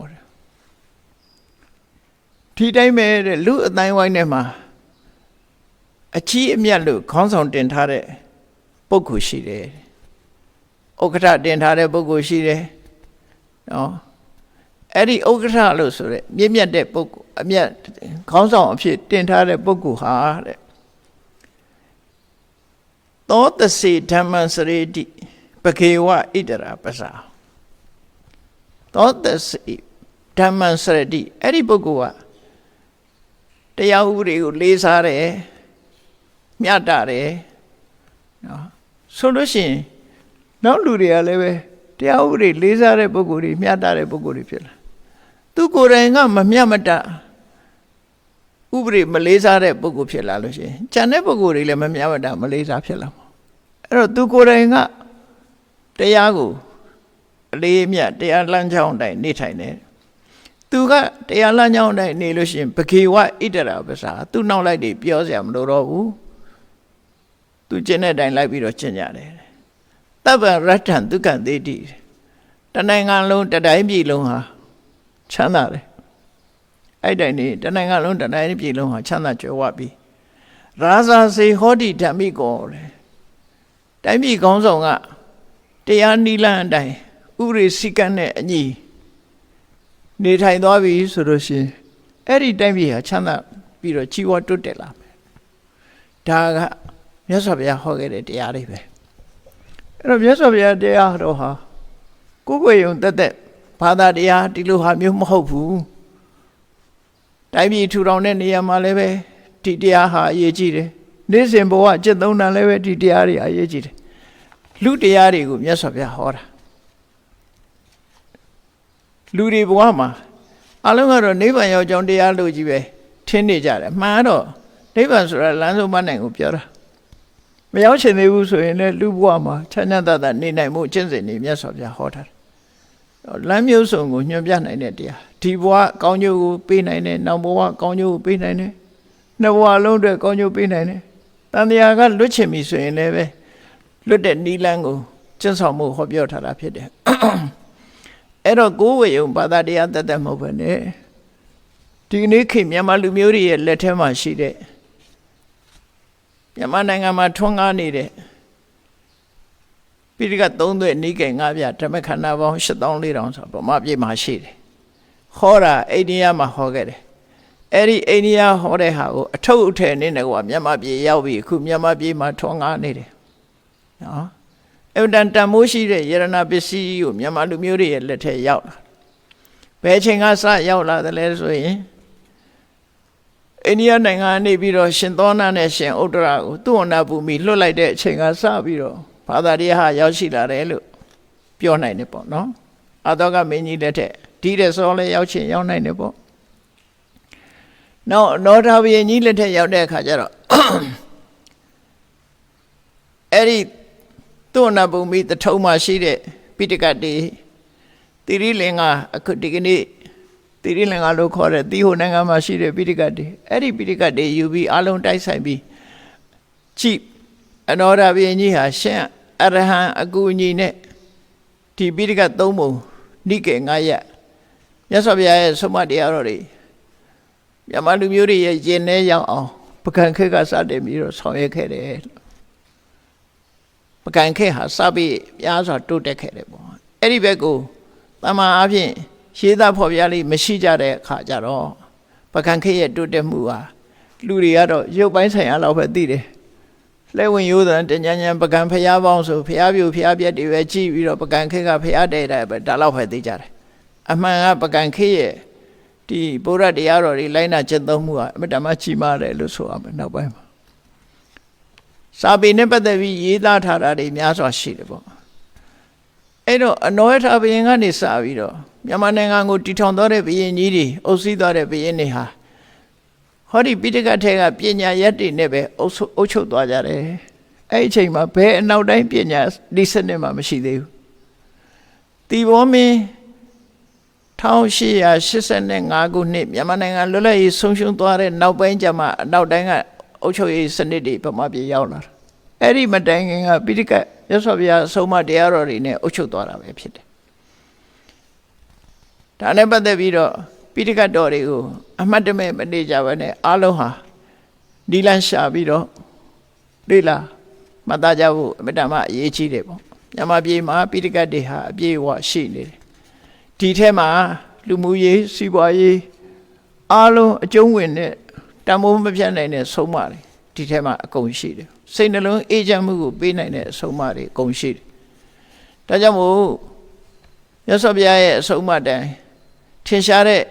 ဒီတိုင်းပဲတဲ့လူအတိုင်းဝိုင်းထဲမှာအကြီးအမြတ်လို့ခေါင်းဆောင်တင်ထားတဲ့ပုဂ္ဂိုလ်ရှိတယ်ဥက္ကဋ္ဌတင်ထားတဲ့ပုဂ္ဂိုလ်ရှိတယ်နော်အဲ့ဒီဥက္ကဋ္ဌလို့ဆိုရဲမြင့်မြတ်တဲ့ပုဂ္ဂိုလ်အမြတ်ခေါင်းဆောင်အဖြစ်တင်ထားတဲ့ပုဂ္ဂိုလ်ဟာတဲ့သောတစေဓမ္မံစရေတိပကေဝဣတရာပစာသောတစေဓမ္မံစရတိအဲ့ဒီပုဂ္ဂိုလ်ကတရားဥပဒေကိုလေးစားတယ်မြတ်တာတယ်နော်ဆိုလို့ရှိရင်နောက်လူတွေကလည်းပဲတရားဥပဒေလေးစားတဲ့ပုဂ္ဂိုလ်တွေမြတ်တာတဲ့ပုဂ္ဂိုလ်တွေဖြစ်လာသူကိုယ်တိုင်ကမမြတ်မတဥပဒေမလေးစားတဲ့ပုဂ္ဂိုလ်ဖြစ်လာလို့ရှိရင်ကျန်တဲ့ပုဂ္ဂိုလ်တွေလည်းမမြတ်မတမလေးစားဖြစ်လာမှာအဲ့တော့သူကိုယ်တိုင်ကတရားကိုအလေးမြတ်တရားလမ်းကြောင်းတိုင်းနေထိုင်တယ်သူကတရားလမ်းကြောင်းတိုင်းနေလို့ရှိရင်ပကေဝဣတရာပစာသူနောက်လိုက်တွေပြောစရာမလိုတော့ဘူးသူကျင့်တဲ့အတိုင်းလိုက်ပြီးတော့ကျင့်ကြတယ်တပ္ပရတ္ထံဒုက္ခသေတိတနိုင်ငံလုံးတတိုင်းပြည်လုံးဟာချမ်းသာတယ်အဲ့တိုင်းနေတနိုင်ငံလုံးတတိုင်းပြည်လုံးဟာချမ်းသာကြွယ်ဝပြီရာဇာစေဟောတိဓမ္မိကောတဲ့တိုင်းပြည်ကောင်းဆောင်ကတရားနိလန်းအတိုင်းဥရိစိကံနဲ့အညီနေထိုင်သွားပြီဆိုလို့ရှိရင်အဲ့ဒီတိုင်းပြည်ဟာချမ်းသာပြီးတော့ကြီးဝါတိုးတက်လာမယ်ဒါကမြတ်စွာဘုရားဟောခဲ့တဲ့တရားတွေပဲအဲ့တော့မြတ်စွာဘုရားတရားတော်ဟာကိုယ်ကိုယ်ယုံတက်တက်ဘာသာတရားဒီလိုဟာမျိုးမဟုတ်ဘူးတိုင်းပြည်ထူထောင်တဲ့နေရာမှာလည်းပဲဒီတရားဟာအရေးကြီးတယ်နေ့စဉ်ဘဝကျင့်သုံးတာလည်းပဲဒီတရားတွေအရေးကြီးတယ်လူတရားတွေကိုမြတ်စွာဘုရားဟောတာလူတွေဘဝမှာအလုံးကတော့နိဗ္ဗာန်ရောက်ကြောင်းတရားလို့ကြီးပဲထင်နေကြတယ်မှန်တော့နိဗ္ဗာန်ဆိုတာလမ်းဆုံးမနိုင်ကိုပြောတာမရောက်ချင်သေးဘူးဆိုရင်လည်းလူဘဝမှာချမ်းသာသာနေနိုင်မှုကျင့်စဉ်တွေမြတ်စွာဘုရားဟောထားတယ် လမ်းမျိုးစုံကိုညွှန်ပြနိုင်တဲ့တရားဒီဘဝကောင်းကျိုးကိုပေးနိုင်တယ်နောက်ဘဝကောင်းကျိုးကိုပေးနိုင်တယ်နှစ်ဘဝလုံးအတွက်ကောင်းကျိုးပေးနိုင်တယ်တန်တရားကလွတ်ချင်ပြီဆိုရင်လည်းပဲလွတ်တဲ့နိလန်းကိုကျင့်ဆောင်မှုဟောပြောထားတာဖြစ်တယ်အဲ့တော့ကိုယ်ဝေယုံဘာသာတရားတတ်မဟုတ်ဘဲနဲ့ဒီနေ့ခေတ်မြန်မာလူမျိုးတွေရဲ့လက်ထဲမှာရှိတဲ့မြန်မာနိုင်ငံမှာထွန်းကားနေတဲ့ပိဋက3သွဲ့နိကေ9ပြဓမ္မခန္ဓာပေါင်း8400ဆိုဗမာပြည်မှာရှိတယ်ဟောတာအိန္ဒိယမှာဟောခဲ့တယ်အဲ့ဒီအိန္ဒိယဟောတဲ့ဟာကိုအထုပ်အထည်နေတယ်ကွာမြန်မာပြည်ရောက်ပြီအခုမြန်မာပြည်မှာထွန်းကားနေတယ်နော်အဲ့တန်တန်မိုးရှိတဲ့ယရဏပစ္စည်းကိုမြန်မာလူမျိုးတွေရဲ့လက်ထဲရောက်လာဘယ်ချိန်ကစရောက်လာတယ်လဲဆိုရင်အိန္ဒိယနိုင်ငံနေပြီးတော့ရှင်သောနာနဲ့ရှင်ဥဒ္ဒရာကိုသူ့အနာပူမီလွတ်လိုက်တဲ့အချိန်ကစပြီးတော့ဘာသာတရားဟာရောက်ရှိလာတယ်လို့ပြောနိုင်တယ်ပေါ့နော်အာသောကမင်းကြီးလက်ထက်ဒီတဲ့စောလဲရောက်ချင်ရောက်နိုင်တယ်ပေါ့နောက်နောထာဘုရင်ကြီးလက်ထက်ရောက်တဲ့အခါကျတော့အဲ့ဒီသူ့အနာပူမီတထုံမှာရှိတဲ့ပိဋကတ်တွေတိရိလင်္ကာအခုဒီကနေ့တိရိလင်္ကာလို့ခေါ်တဲ့တိဟိုနိုင်ငံမှာရှိတဲ့ပိဋကတ်တွေအဲ့ဒီပိဋကတ်တွေယူပြီးအလုံးတိုက်ဆိုင်ပြီးကြည့်အနောဒဘုရင်ကြီးဟာရှင်အရဟံအကူအညီနဲ့ဒီပိဋကတ်3ပုံနိကေ9ရက်မြတ်စွာဘုရားရဲ့ဆုံးမတရားတော်တွေမြန်မာလူမျိုးတွေရဲ့ရင်ထဲရောက်အောင်ပကံခေတ်ကစတင်ပြီးတော့ဆောင်ရွက်ခဲ့တယ်ပကံခေတ်ဟာစပြီးများစွာတိုးတက်ခဲ့တယ်ပေါ့အဲ့ဒီဘက်ကိုတမန်အဖြစ်ရေးသားဖော်ပြလေးမရှိကြတဲ့အခါကျတော့ပကံခေတ်ရဲ့တိုးတက်မှုဟာလူတွေကတော့ရုပ်ပိုင်းဆိုင်ရာလောက်ပဲသိတယ်လက်ဝင်ရိုးတဲ့တញ្ញញ្ញပကံဖျားပေါင်းဆိုဖျားပြူဖျားပြက်တွေပဲကြည့်ပြီးတော့ပကံခေတ်ကဖျားတဲ့တယ်ပဲဒါလောက်ပဲသိကြတယ်အမှန်ကပကံခေတ်ရဲ့ဒီဘုရားတရားတော်တွေလိုက်နာကျင့်သုံးမှုဟာအမြဲတမ်းကြီးမားတယ်လို့ဆိုရမယ်နောက်ပိုင်းမှာစာပေနဲ့ပတ်သက်ပြီးရေးသားထားတာတွေများစွာရှိတယ်ပေါ့အဲ့တော့အနောယထာဘုရင်ကနေစပြီးတော့မြန်မာနိုင်ငံကိုတည်ထောင်သွားတဲ့ဘုရင်ကြီးတွေအုပ်စီးသွားတဲ့ဘုရင်တွေဟာဟောဒီပိဋကတ်ထဲကပညာရက်တွေနဲ့ပဲအုပ်ချုပ်သွားကြတယ်အဲ့ဒီအချိန်မှာဘယ်အနောက်တိုင်းပညာဒီစနစ်မှမရှိသေးဘူးတီဘောမင်း1885ခုနှစ်မြန်မာနိုင်ငံလွတ်လပ်ရေးဆုံးရှုံးသွားတဲ့နောက်ပိုင်းကျမှအနောက်တိုင်းကအုပ်ချုပ်ရေးစနစ်တွေဗမာပြည်ရောက်လာတာအဲ့ဒီမတိုင်ခင်ကပိဋကတ်ရသော်ဗျာအဆုံးမတရားတော်တွေနဲ့အုပ်ချုပ်သွားတာပဲဖြစ်တယ်ဒါနဲ့ပတ်သက်ပြီးတော့ပိဋကတ်တော်တွေကိုအမှတ်တမဲ့မနေကြဘဲနဲ့အားလုံးဟာဒီလန်းရှာပြီးတော့လေ့လာမှတ်သားကြဖို့အမြဲတမ်းအရေးကြီးတယ်ပေါ့မြန်မာပြည်မှာပိဋကတ်တွေဟာအပြည့်အဝရှိနေတယ်ဒီထဲမှာလူမှုရေးစီးပွားရေးအားလုံးအကျုံးဝင်တဲ့တန်ဖိုးမပြတ်နိုင်တဲ့ဆုံးမတွေဒီထဲမှာအကုန်ရှိတယ်စိတ်နှလုံးအေးချမ်းမှုကိုပေးနိုင်တဲ့အဆုံးအမတွေအကုန်ရှိတယ်ဒါကြောင့်မို့မြတ်စွာဘုရားရဲ့အဆုံးအမတိုင်းထင်ရှားတဲ့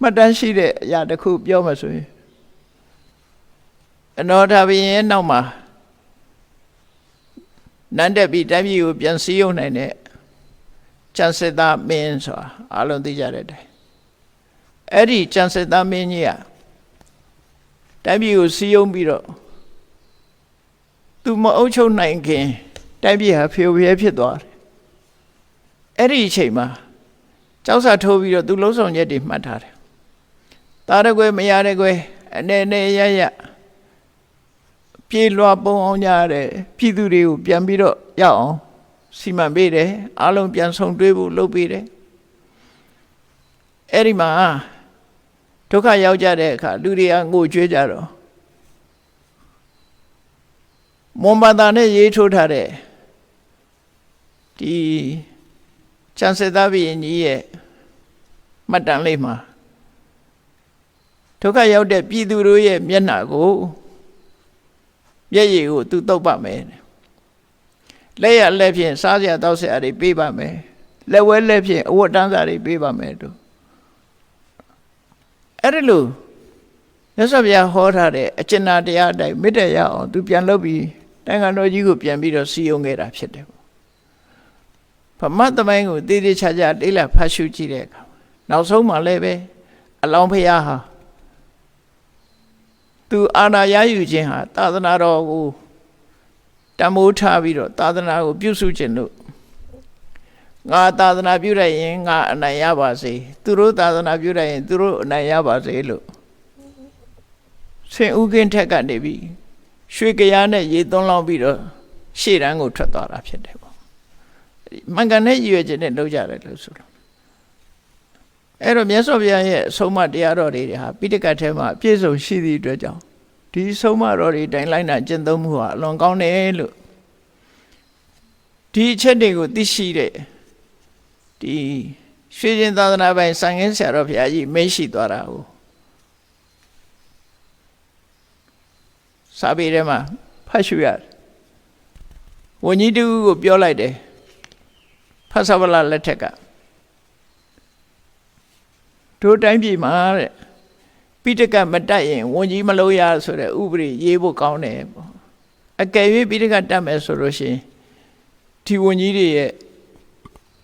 မှတ်တမ်းရှိတဲ့အရာတစ်ခုပြောမှဆိုရင်အနောဒဘုရင်ရဲ့နောက်မှာနန်းတက်ပြီးတိုင်းပြည်ကိုပြန်စည်းရုံးနိုင်တဲ့ကျန်စစ်သားမင်းဆိုတာအားလုံးသိကြတဲ့အတိုင်းအဲ့ဒီကျန်စစ်သားမင်းကြီးကတိုင်းပြည်ကိုစည်းရုံးပြီးတော့သူမအုပ်ချုပ်နိုင်ခင်တိုင်းပြည်ဟာဖျော်ဖြဲဖြစ်သွားတယ်အဲ့ဒီအချိန်မှာကြောက်စာထိုးပြီးတော့သူလှုပ်ဆောင်ချက်တွေမှတ်ထားတယ်တားရကွယ်မရတဲ့ကွယ်အနေနဲ့ရရပြေလွှာပုံအောင်ကြတဲ့ပြည်သူတွေကိုပြန်ပြီးတော့ရအောင်စီမံပေးတယ်အားလုံးပြန်ဆုံတွေ့ဖို့လုပ်ပေးတယ်အဲ့ဒီမှာဒုက္ခရောက်ကြတဲ့အခါလူတွေကငိုကြွေးကြတော့မွန်ဘာသာနဲ့ရေးထိုးထားတဲ့ဒီကျန်စစ်သားဘုရင်ကြီးရဲ့မှတ်တမ်းလေးမှာဒုက္ခရောက်တဲ့ပြည်သူတို့ရဲ့မျက်နှာကိုမျက်ရည်ကိုသူတုပ်ပါမယ်လက်ရလက်ဖြင့်စားစရာတောက်စရာတွေပေးပါမယ်လက်ဝဲလက်ဖြင့်အဝတ်တန်းစာတွေပေးပါမယ်တို့အဲ့ဒီလိုမြတ်စွာဘုရားဟောထားတဲ့အကျဉ်းတရားအတိုင်းမေတ္တာရအောင်သူပြန်လုပ်ပြီးနိုင်ငံတော်ကြီးကိုပြန်ပြီးတော့စီယုံခဲ့တာဖြစ်တယ်ဗမာသမိုင်းကိုတည်တည်ချာချာလေ့လာဖတ်ရှုကြည့်တဲ့အခါနောက်ဆုံးမှလည်းပဲအလောင်းဖရာဟာသူအာဏာရယူခြင်းဟာသာသနာတော်ကိုတမိုးထားပြီးတော့သာသနာကိုပြုစုခြင်းလို့ ငါသာသနာပြုလိုက်ရင်ငါအနိုင်ရပါစေသူတို့သာသနာပြုလိုက်ရင်သူတို့အနိုင်ရပါစေလို့ဆင်ဥကင်းထက်ကနေပြီးရွှေကြရားနဲ့ရေသွန်းလောင်းပြီးတော့ရှေ့တန်းကိုထွက်သွားတာဖြစ်တယ်ပေါ့မင်္ဂန်နဲ့ရည်ရွယ်ချက်နဲ့လုပ်ကြတယ်လို့ဆိုလို့အဲ့တော့မြတ်စွာဘုရားရဲ့အဆုံးအမတရားတော်တွေဟာပိဋကတ်ထဲမှာအပြည့်စုံရှိသည့်အတွက်ကြောင့်ဒီအဆုံးအမတော်တွေတိုင်းလိုက်နာကျင့်သုံးမှုဟာအလွန်ကောင်းတယ်လို့ဒီအချက်တွေကိုသိရှိတဲ့ဒီရွှေရှင်သာသနာပိုင်စံငင်းဆရာတော်ဘုရားကြီးမိတ်ရှိသွားတာကိုစာပေထဲမှာဖတ်ရှုရတယ်ဝန်ကြီးတူကိုပြောလိုက်တယ်ဖတ်ဆဗလာလက်ထက်ကတို့တိုင်းပြည်မှာတဲ့ပိဋကတ်မတတ်ရင်ဝန်ကြီးမလို့ရဆိုတဲ့ဥပဒေရေးဖို့ကောင်းတယ်ပေါ့အကယ်၍ပိဋကတ်တတ်မယ်ဆိုလို့ရှိရင်ဒီဝန်ကြီးတွေရဲ့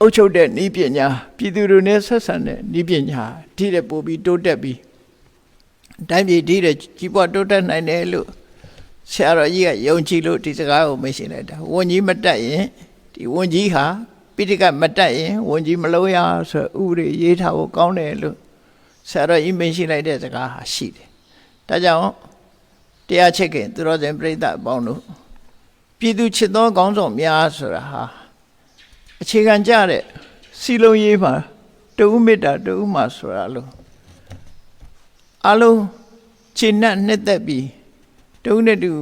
အုပ်ချုပ်တဲ့နည်းပညာပြည်သူတွေနဲ့ဆက်ဆံတဲ့နည်းပညာဒီတဲ့ပို့ပြီးတိုးတက်ပြီးတိုင်းပြည်ဒီတဲ့ကြီးပွားတိုးတက်နိုင်တယ်လို့ဆရာတော်ကြီးကယုံကြည်လို့ဒီစကားကိုမရှိလိုက်တာဝန်ကြီးမတတ်ရင်ဒီဝန်ကြီးဟာပိဋကတ်မတတ်ရင်ဝန်ကြီးမလို့ရဆိုဥပဒေရေးထားဖို့ကောင်းတယ်လို့ဆရာတော်ကြီးမရှိလိုက်တဲ့စကားဟာရှိတယ်ဒါကြောင့်တရားချစ်ခင်သူတော်စင်ပြိဿအပေါင်းတို့ပြည်သူချစ်သောကောင်းဆောင်များဆိုတာဟာအခြေခံကြတဲ့စီလုံးရေးမှာတဦးမေတ္တာတဦးမှာဆိုတာလို့အလုံးခြေနဲ့နှစ်သက်ပြီးတဦးနဲ့တူ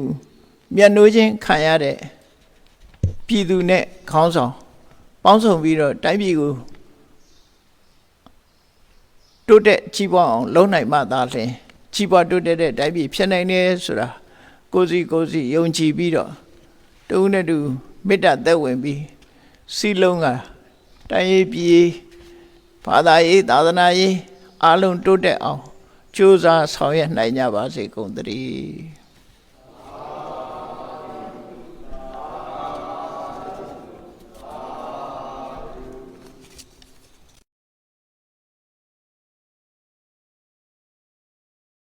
မျက်နှိုးချင်းခံရတဲ့ပြည်သူနဲ့ခေါင်းဆောင်ပေါင်းစုံပြီးတော့တိုင်းပြည်ကိုတိုးတက်ကြီးပွားအောင်လုပ်နိုင်မှသာလျှင်ကြီးပွားတိုးတက်တဲ့တိုင်းပြည်ဖြစ်နိုင်တယ်ဆိုတာကိုယ်စီယုံကြည်ပြီးတော့တဦးနဲ့တူမေတ္တာသက်ဝင်ပြီးစီလုံးကတိုင်းရေးပြည်ဘာသာရေးသာသနာရေးအားလုံးတိုးတက်အောင်ကြိုးစားဆောင်ရွက်နိုင်ကြပါစေကုန်သတည်း